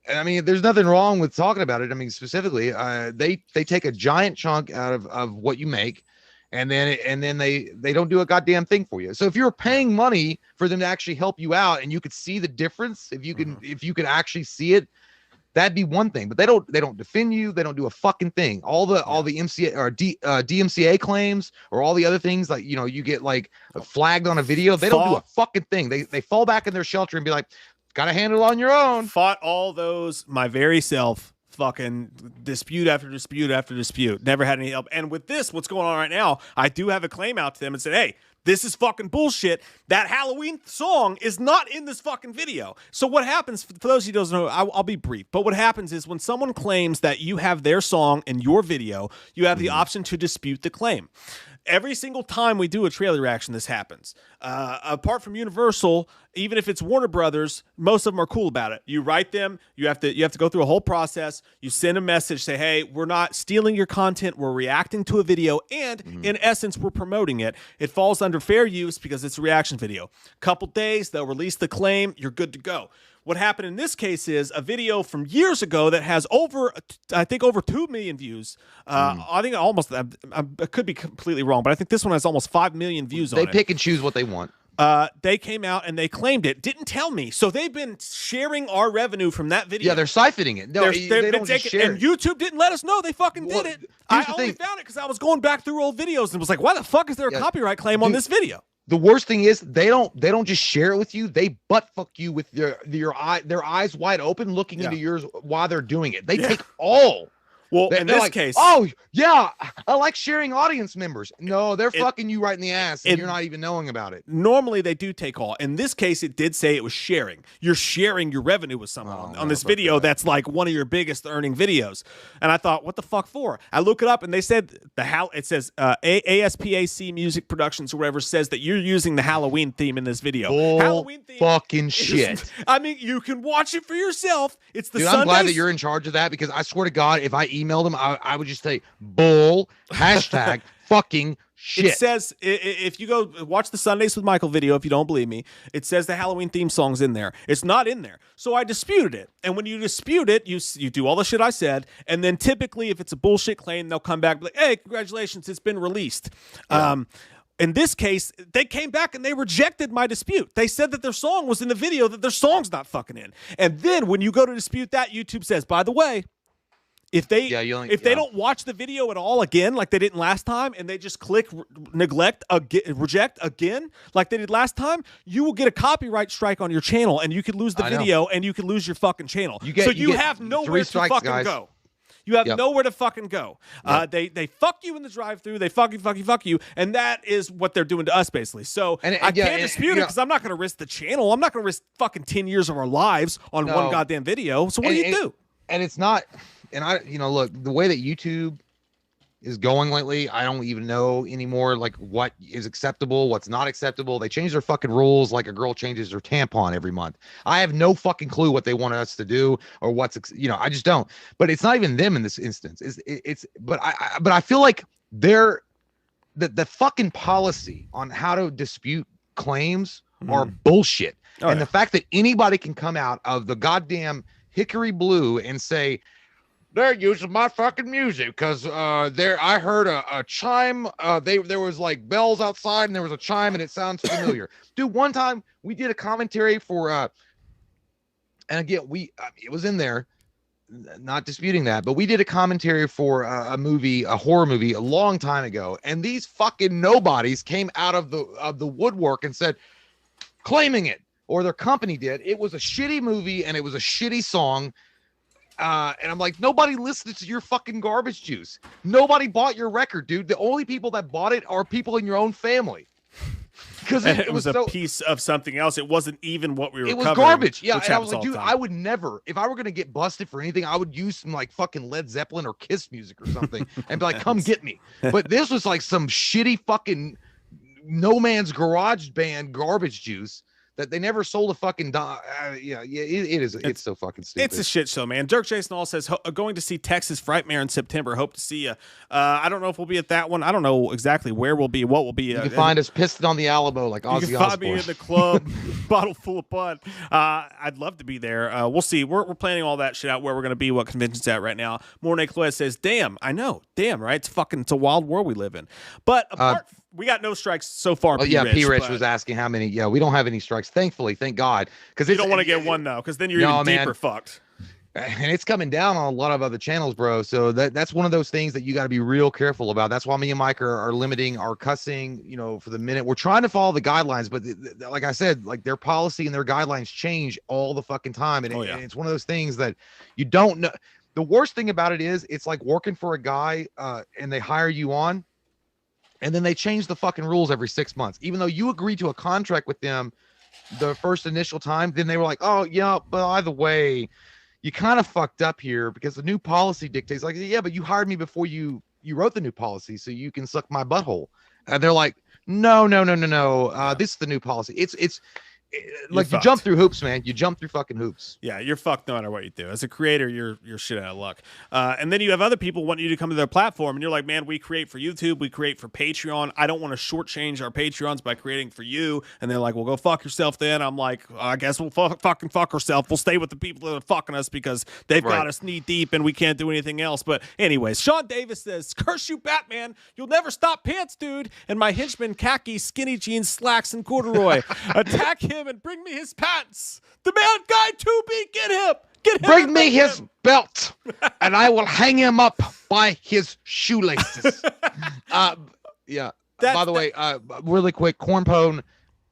I mean, there's nothing wrong with talking about it. I mean, specifically, they take a giant chunk out of what you make, and then they don't do a goddamn thing for you. So if you're paying money for them to actually help you out, and you could see the difference, if you can actually see it, that'd be one thing. But they don't defend you. They don't do a fucking thing. All the MCA or DMCA claims or all the other things, like, you know, you get like flagged on a video. They don't do a fucking thing. They fall back in their shelter and be like, got to handle it on your own. Fought all those my very self, fucking dispute after dispute after dispute. Never had any help. And with this, what's going on right now, I do have a claim out to them and said, hey, this is fucking bullshit. That Halloween song is not in this fucking video. So what happens, for those of you who don't know, I'll be brief, but what happens is when someone claims that you have their song in your video, you have the option to dispute the claim. Every single time we do a trailer reaction, this happens. Apart from Universal, even if it's Warner Brothers, most of them are cool about it. You write them, you have to go through a whole process. You send a message, say, hey, we're not stealing your content, we're reacting to a video, and in essence, we're promoting it. It falls under fair use because it's a reaction video. Couple days, they'll release the claim, you're good to go. What happened in this case is a video from years ago that has over 2 million views. I think almost, I could be completely wrong, but I think this one has almost 5 million views on it. They pick and choose what they want. They came out and they claimed it. Didn't tell me. So they've been sharing our revenue from that video. Yeah, they're siphoning it. No, they don't just share and YouTube didn't let us know. They fucking did it. I only found it because I was going back through old videos and was like, why the fuck is there a copyright claim on this video? The worst thing is they don't just share it with you. They butt fuck you with their eyes wide open, looking into yours while they're doing it. They take all. Well, in this case, oh yeah, I like sharing audience members. No, they're fucking you right in the ass, and you're not even knowing about it. Normally, they do take all. In this case, it did say it was sharing. You're sharing your revenue with someone on this video that's like one of your biggest earning videos. And I thought, what the fuck for? I look it up, and they said it says ASPAC Music Productions or whatever says that you're using the Halloween theme in this video. Halloween theme, fucking shit. I mean, you can watch it for yourself. It's the Dude, Sundays. I'm glad that you're in charge of that because I swear to God, if I emailed them, I would just say bull hashtag fucking shit. It says if you go watch the Sundays with Michael video, if you don't believe me, it says the Halloween theme song's in there. It's not in there. So I disputed it. And when you dispute it, you do all the shit I said. And then typically if it's a bullshit claim, they'll come back and be like, hey, congratulations, it's been released. Yeah. In this case, they came back and they rejected my dispute. They said that their song was in the video, that their song's not fucking in. And then when you go to dispute that, YouTube says, by the way, if they don't watch the video at all again, like they didn't last time, and they just click reject again, like they did last time, you will get a copyright strike on your channel, and you could lose the video, and you could lose your fucking channel. You have nowhere to fucking go. You have nowhere to fucking go. They fuck you in the drive-through. They fuck you, and that is what they're doing to us basically. So I can't dispute it because I'm not going to risk the channel. I'm not going to risk fucking 10 years of our lives on one goddamn video. So what do you do? And it's not. And look, the way that YouTube is going lately, I don't even know anymore, like what is acceptable, what's not acceptable. They change their fucking rules like a girl changes her tampon every month. I have no fucking clue what they want us to do or what's, I just don't. But it's not even them in this instance. But I feel like the fucking policy on how to dispute claims are bullshit. And the fact that anybody can come out of the goddamn Hickory Blue and say, they're using my fucking music because I heard a chime. There was like bells outside and there was a chime and it sounds familiar. Dude, one time we did a commentary for, and again, it was in there, not disputing that, but we did a commentary for a horror movie a long time ago. And these fucking nobodies came out of the woodwork and said, claiming it, or their company did. It was a shitty movie and it was a shitty song. And I'm like, nobody listened to your fucking garbage juice. Nobody bought your record, dude. The only people that bought it are people in your own family. Because it was a piece of something else. It wasn't even what we were covering. It was garbage. Yeah, and I was like, dude, I would never, if I were going to get busted for anything, I would use some like fucking Led Zeppelin or Kiss music or something and be like, come get me. But this was like some shitty fucking no man's garage band garbage juice that they never sold a fucking it's so fucking stupid. It's a shit show, man. Dirk Jason All says going to see Texas Frightmare in September. Hope to see you. I don't know if we'll be at that one. I don't know exactly where we'll be, what we'll be. You can find us pissed on the Alamo like Ozzy Osbourne. You can find me in the club, bottle full of bud. I'd love to be there. We'll see. We're planning all that shit out, where we're going to be, what convention's at right now. Mornay Cloy says, damn, I know. Damn, right? It's a wild world we live in. But apart we got no strikes so far. P-Rich was asking how many. Yeah, we don't have any strikes. Thankfully, thank God. Because you don't want to get one though, because then you're even deeper fucked. And it's coming down on a lot of other channels, bro. So that's one of those things that you got to be real careful about. That's why me and Mike are limiting our cussing, for the minute. We're trying to follow the guidelines, but like I said, like their policy and their guidelines change all the fucking time. And, and it's one of those things that you don't know. The worst thing about it is it's like working for a guy and they hire you on. And then they change the fucking rules every 6 months, even though you agreed to a contract with them the first initial time. Then they were like, oh yeah, but by the way, you kind of fucked up here because the new policy dictates, like, yeah, but you hired me before you wrote the new policy, so you can suck my butthole. And they're like, no. This is the new policy. It's like you jump through hoops, man. You jump through fucking hoops. Yeah, you're fucked no matter what you do. As a creator, you're shit out of luck. And then you have other people wanting you to come to their platform, and you're like, man, we create for YouTube, we create for Patreon. I don't want to shortchange our Patreons by creating for you. And they're like, well, go fuck yourself then. I'm like, I guess we'll fucking fuck ourselves. We'll stay with the people that are fucking us because they've got us knee deep and we can't do anything else. But anyways, Sean Davis says, curse you, Batman. You'll never stop pants, dude. And my henchman, khaki, skinny jeans, slacks, and corduroy. Attack him and bring me his pants. The man guy 2B, get him. Get him. Bring me his belt, and I will hang him up by his shoelaces. Yeah. By the way, really quick, Cornpone.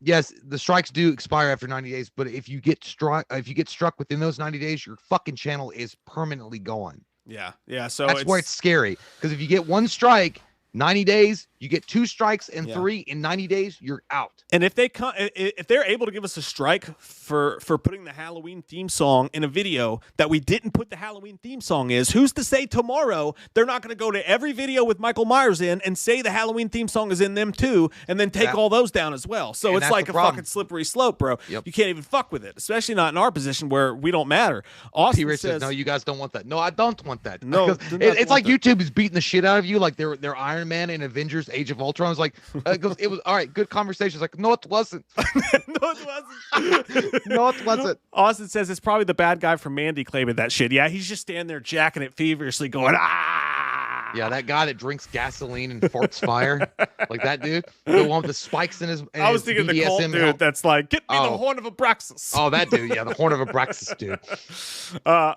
Yes, the strikes do expire after 90 days, but if you get struck within those 90 days, your fucking channel is permanently gone. Yeah. So that's where it's scary, because if you get one strike, 90 days, you get 2 strikes and 3 in 90 days, you're out. And if they're able to give us a strike for putting the Halloween theme song in a video that we didn't put the Halloween theme song is, who's to say tomorrow they're not going to go to every video with Michael Myers in and say the Halloween theme song is in them too, and then take all those down as well. So it's like a fucking slippery slope, bro. Yep. You can't even fuck with it, especially not in our position where we don't matter. Austin P-Rich says, no, you guys don't want that. No, I don't want that. No, it's like YouTube is beating the shit out of you, like they're Iron Man and Avengers Age of Ultron. It's like, it was all right, good conversation. It's like, no, it wasn't. No, it wasn't. Austin says it's probably the bad guy from Mandy claiming that shit. Yeah, he's just standing there jacking it feverishly going, ah! Yeah, that guy that drinks gasoline and farts fire. Like that dude. The one with the spikes in his I was thinking the cult dude that's like, get me the Horn of Abraxas. Oh, that dude. Yeah, the Horn of Abraxas dude.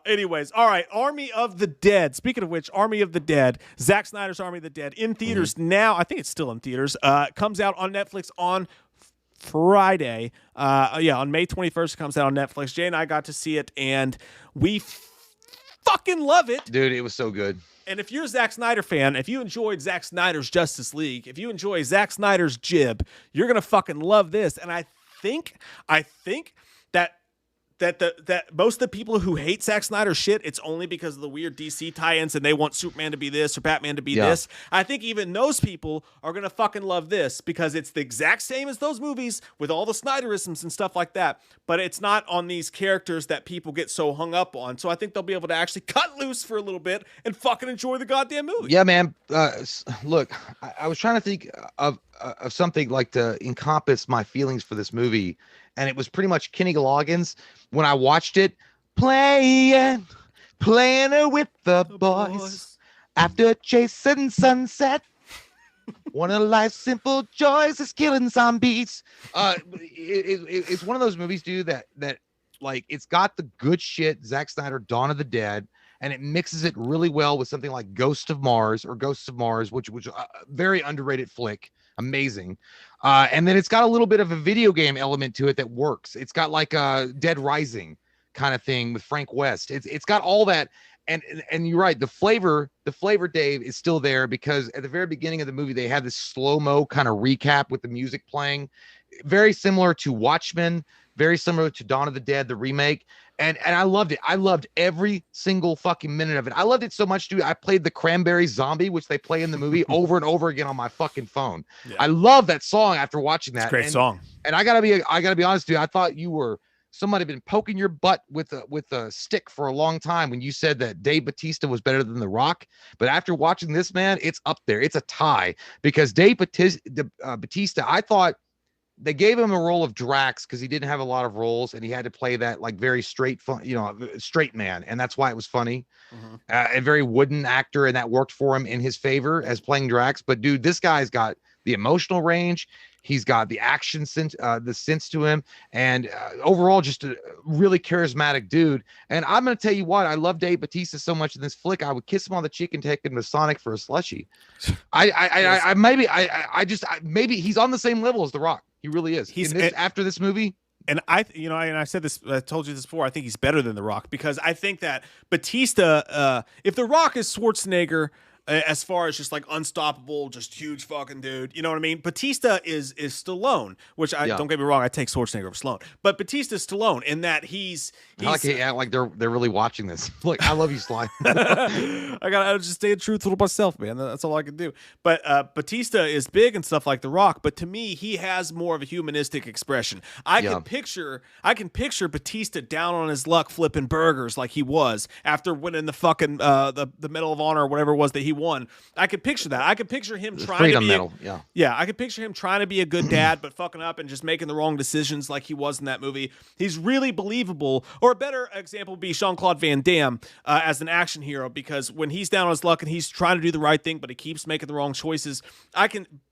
Anyways, all right. Army of the Dead. Speaking of which, Army of the Dead, Zack Snyder's Army of the Dead in theaters now. I think it's still in theaters. Comes out on Netflix on Friday. On May 21st, it comes out on Netflix. Jay and I got to see it, and we fucking love it. Dude, it was so good. And if you're a Zack Snyder fan, if you enjoyed Zack Snyder's Justice League, if you enjoy Zack Snyder's Jib, you're gonna fucking love this. And I think that most of the people who hate Zack Snyder's shit, it's only because of the weird DC tie-ins and they want Superman to be this or Batman to be this. I think even those people are going to fucking love this because it's the exact same as those movies with all the Snyderisms and stuff like that, but it's not on these characters that people get so hung up on. So I think they'll be able to actually cut loose for a little bit and fucking enjoy the goddamn movie. Yeah, man. Look, I was trying to think of something like to encompass my feelings for this movie, and it was pretty much Kenny Loggins when I watched it, playing with the boys after chasing sunset. One of life's simple joys is killing zombies. It's one of those movies, dude, that like it's got the good shit, Zack Snyder, Dawn of the Dead, and it mixes it really well with something like Ghosts of Mars, which very underrated flick. Amazing. And then it's got a little bit of a video game element to it that works. It's got like a Dead Rising kind of thing with Frank West. It's got all that. And you're right. The flavor, Dave, is still there because at the very beginning of the movie, they had this slow-mo kind of recap with the music playing, very similar to Watchmen, very similar to Dawn of the Dead, the remake. And I loved it. I loved every single fucking minute of it. I loved it so much, dude. I played the Cranberry Zombie, which they play in the movie, over and over again on my fucking phone. Yeah. I love that song after watching that. It's a great song. And I gotta be honest, dude. I thought you were somebody had been poking your butt with a stick for a long time when you said that Dave Bautista was better than The Rock. But after watching this, man, it's up there. It's a tie because Dave Bautista, I thought they gave him a role of Drax because he didn't have a lot of roles and he had to play that like very straight man, and that's why it was funny. A very wooden actor, and that worked for him in his favor as playing Drax. But dude, this guy's got the emotional range, he's got the action sense, the sense to him, and overall just a really charismatic dude. And I'm gonna tell you what, I love Dave Bautista so much in this flick, I would kiss him on the cheek and take him to Sonic for a slushie. Maybe he's on the same level as The Rock. He really is. After this movie. And I said this, I told you this before, I think he's better than The Rock because I think that Batista, if The Rock is Schwarzenegger, as far as just like unstoppable, just huge fucking dude. You know what I mean? Batista is Stallone, which don't get me wrong, I take Schwarzenegger over Stallone, but Batista's Stallone in that he's I like it, like they're really watching this. Look, I love you, Sly. I gotta just stay truthful to myself, man. That's all I can do. But Batista is big and stuff like The Rock, but to me, he has more of a humanistic expression. I can picture Batista down on his luck flipping burgers like he was after winning the fucking the Medal of Honor or whatever it was that he won. I could picture that. I could picture him trying to be medal. I could picture him trying to be a good dad but fucking up and just making the wrong decisions like he was in that movie. He's really believable. Or a better example would be Jean-Claude Van Damme as an action hero, because when he's down on his luck and he's trying to do the right thing but he keeps making the wrong choices,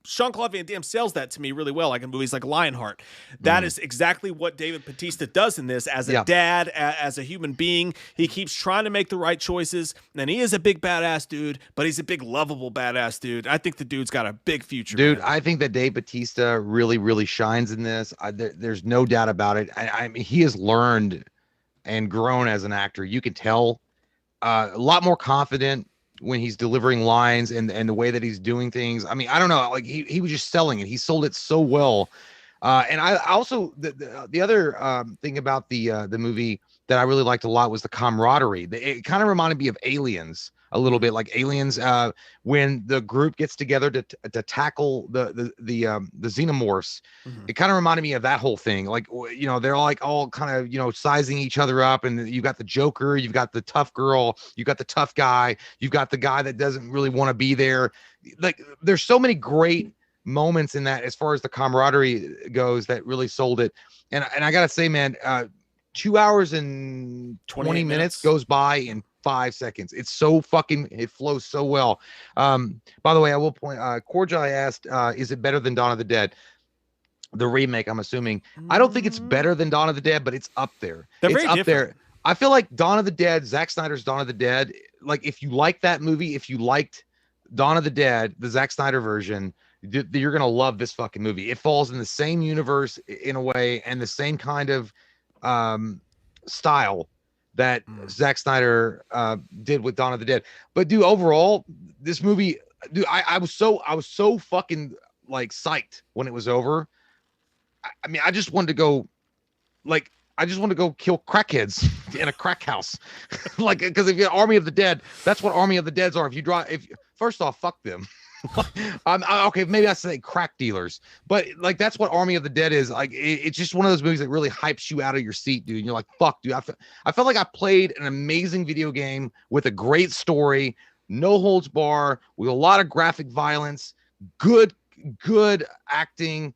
Jean-Claude Van Damme sells that to me really well, like in movies like Lionheart. That is exactly what David Batista does in this as a dad, as a human being. He keeps trying to make the right choices, and he is a big badass dude, but he's a big lovable badass dude. I think the dude's got a big future. Dude, man. I think that Dave Batista really, really shines in this. There's no doubt about it. I mean, he has learned and grown as an actor. You can tell a lot more confident when he's delivering lines and the way that he's doing things. I mean, I don't know, like he was just selling it. He sold it so well. And I also the other thing about the movie that I really liked a lot was the camaraderie. It kind of reminded me of Aliens a little bit, like Aliens, when the group gets together to tackle the xenomorphs. It kind of reminded me of that whole thing. Like, you know, they're like all kind of, you know, sizing each other up, and you've got the Joker, you've got the tough girl, you've got the tough guy, you've got the guy that doesn't really want to be there. Like, there's so many great moments in that as far as the camaraderie goes that really sold it. And I gotta say, man, 2 hours and 20 minutes goes by in 5 seconds. It's so fucking, it flows so well. By the way, I will point, Corjai asked, is it better than Dawn of the Dead? The remake, I'm assuming. I don't think it's better than Dawn of the Dead, but it's up there. It's up there. I feel like Dawn of the Dead, Zack Snyder's Dawn of the Dead, like if you like that movie, if you liked Dawn of the Dead, the Zack Snyder version, you're going to love this fucking movie. It falls in the same universe in a way and the same kind of style that Zack Snyder did with Dawn of the Dead. But dude, overall, this movie, dude, I was so fucking like psyched when it was over. I mean, I just wanted to go kill crackheads in a crack house. Like, because if you're Army of the Dead, that's what Army of the Deads are. First off, fuck them. Okay, maybe I say crack dealers, but like that's what Army of the Dead is. Like it's just one of those movies that really hypes you out of your seat, dude. And you're like, fuck, dude. I felt like I played an amazing video game with a great story, no holds bar, with a lot of graphic violence, good acting.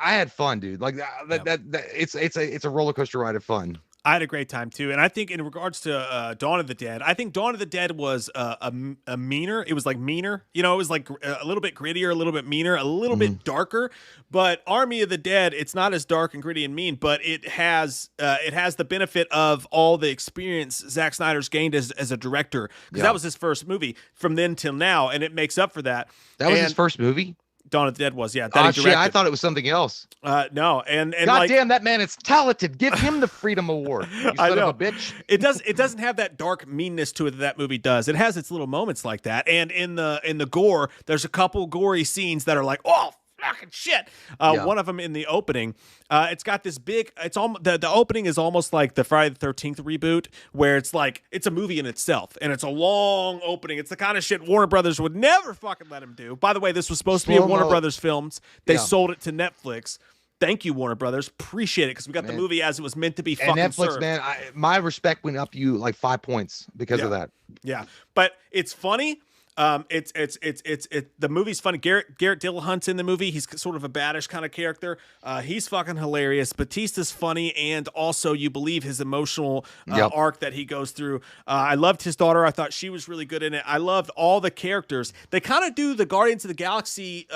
I had fun, dude. Like it's a roller coaster ride of fun. I had a great time too, and I think in regards to Dawn of the Dead, I think Dawn of the Dead was a meaner. It was like meaner, you know. It was like a little bit grittier, a little bit meaner, a little bit darker. But Army of the Dead, it's not as dark and gritty and mean, but it has the benefit of all the experience Zack Snyder's gained as a director, because that was his first movie from then till now, and it makes up for that. That was his first movie. Dawn of the Dead was, yeah. Oh, shit, I thought it was something else. No, and God damn, that man is talented. Give him the Freedom Award. You son of a bitch. It doesn't have that dark meanness to it that movie does. It has its little moments like that, and in the gore, there's a couple gory scenes that are like, oh, fucking shit. One of them in the opening, it's got this big. It's almost the opening is almost like the Friday the 13th reboot, where it's like it's a movie in itself, and it's a long opening. It's the kind of shit Warner Brothers would never fucking let him do. By the way, this was supposed to be a Warner Brothers films. They sold it to Netflix. Thank you, Warner Brothers. Appreciate it, because we got the movie as it was meant to be. Fucking and Netflix, served. Man, my respect went up you like 5 points because of that. Yeah, but it's funny. The movie's funny. Garrett Dillahunt's in the movie. He's sort of a baddish kind of character. He's fucking hilarious. Batista's funny, and also you believe his emotional arc that he goes through. I loved his daughter. I thought she was really good in it. I loved all the characters. They kind of do the Guardians of the Galaxy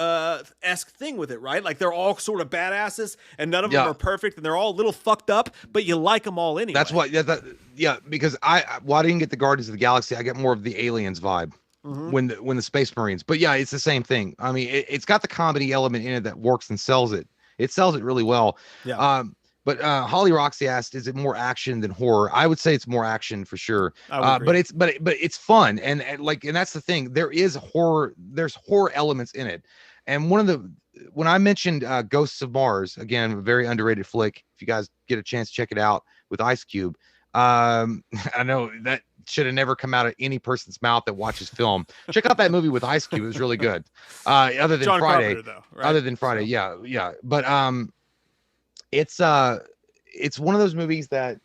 esque thing with it, right? Like they're all sort of badasses, and none of them are perfect, and they're all a little fucked up, but you like them all anyway. That's what. Because I didn't get the Guardians of the Galaxy. I get more of the Aliens vibe. When the Space Marines, but yeah, it's the same thing. I mean, it's got the comedy element in it that works and sells it. It sells it really well. But Holly Roxy asked, "Is it more action than horror?" I would say it's more action for sure. But it's fun, and that's the thing. There's horror elements in it, and when I mentioned Ghosts of Mars, again, a very underrated flick. If you guys get a chance, check it out with Ice Cube. I know that should have never come out of any person's mouth that watches film. Check out that movie with Ice Cube; it was really good. Other than John Friday, Carpenter, though, right? other than Friday, yeah. But it's one of those movies that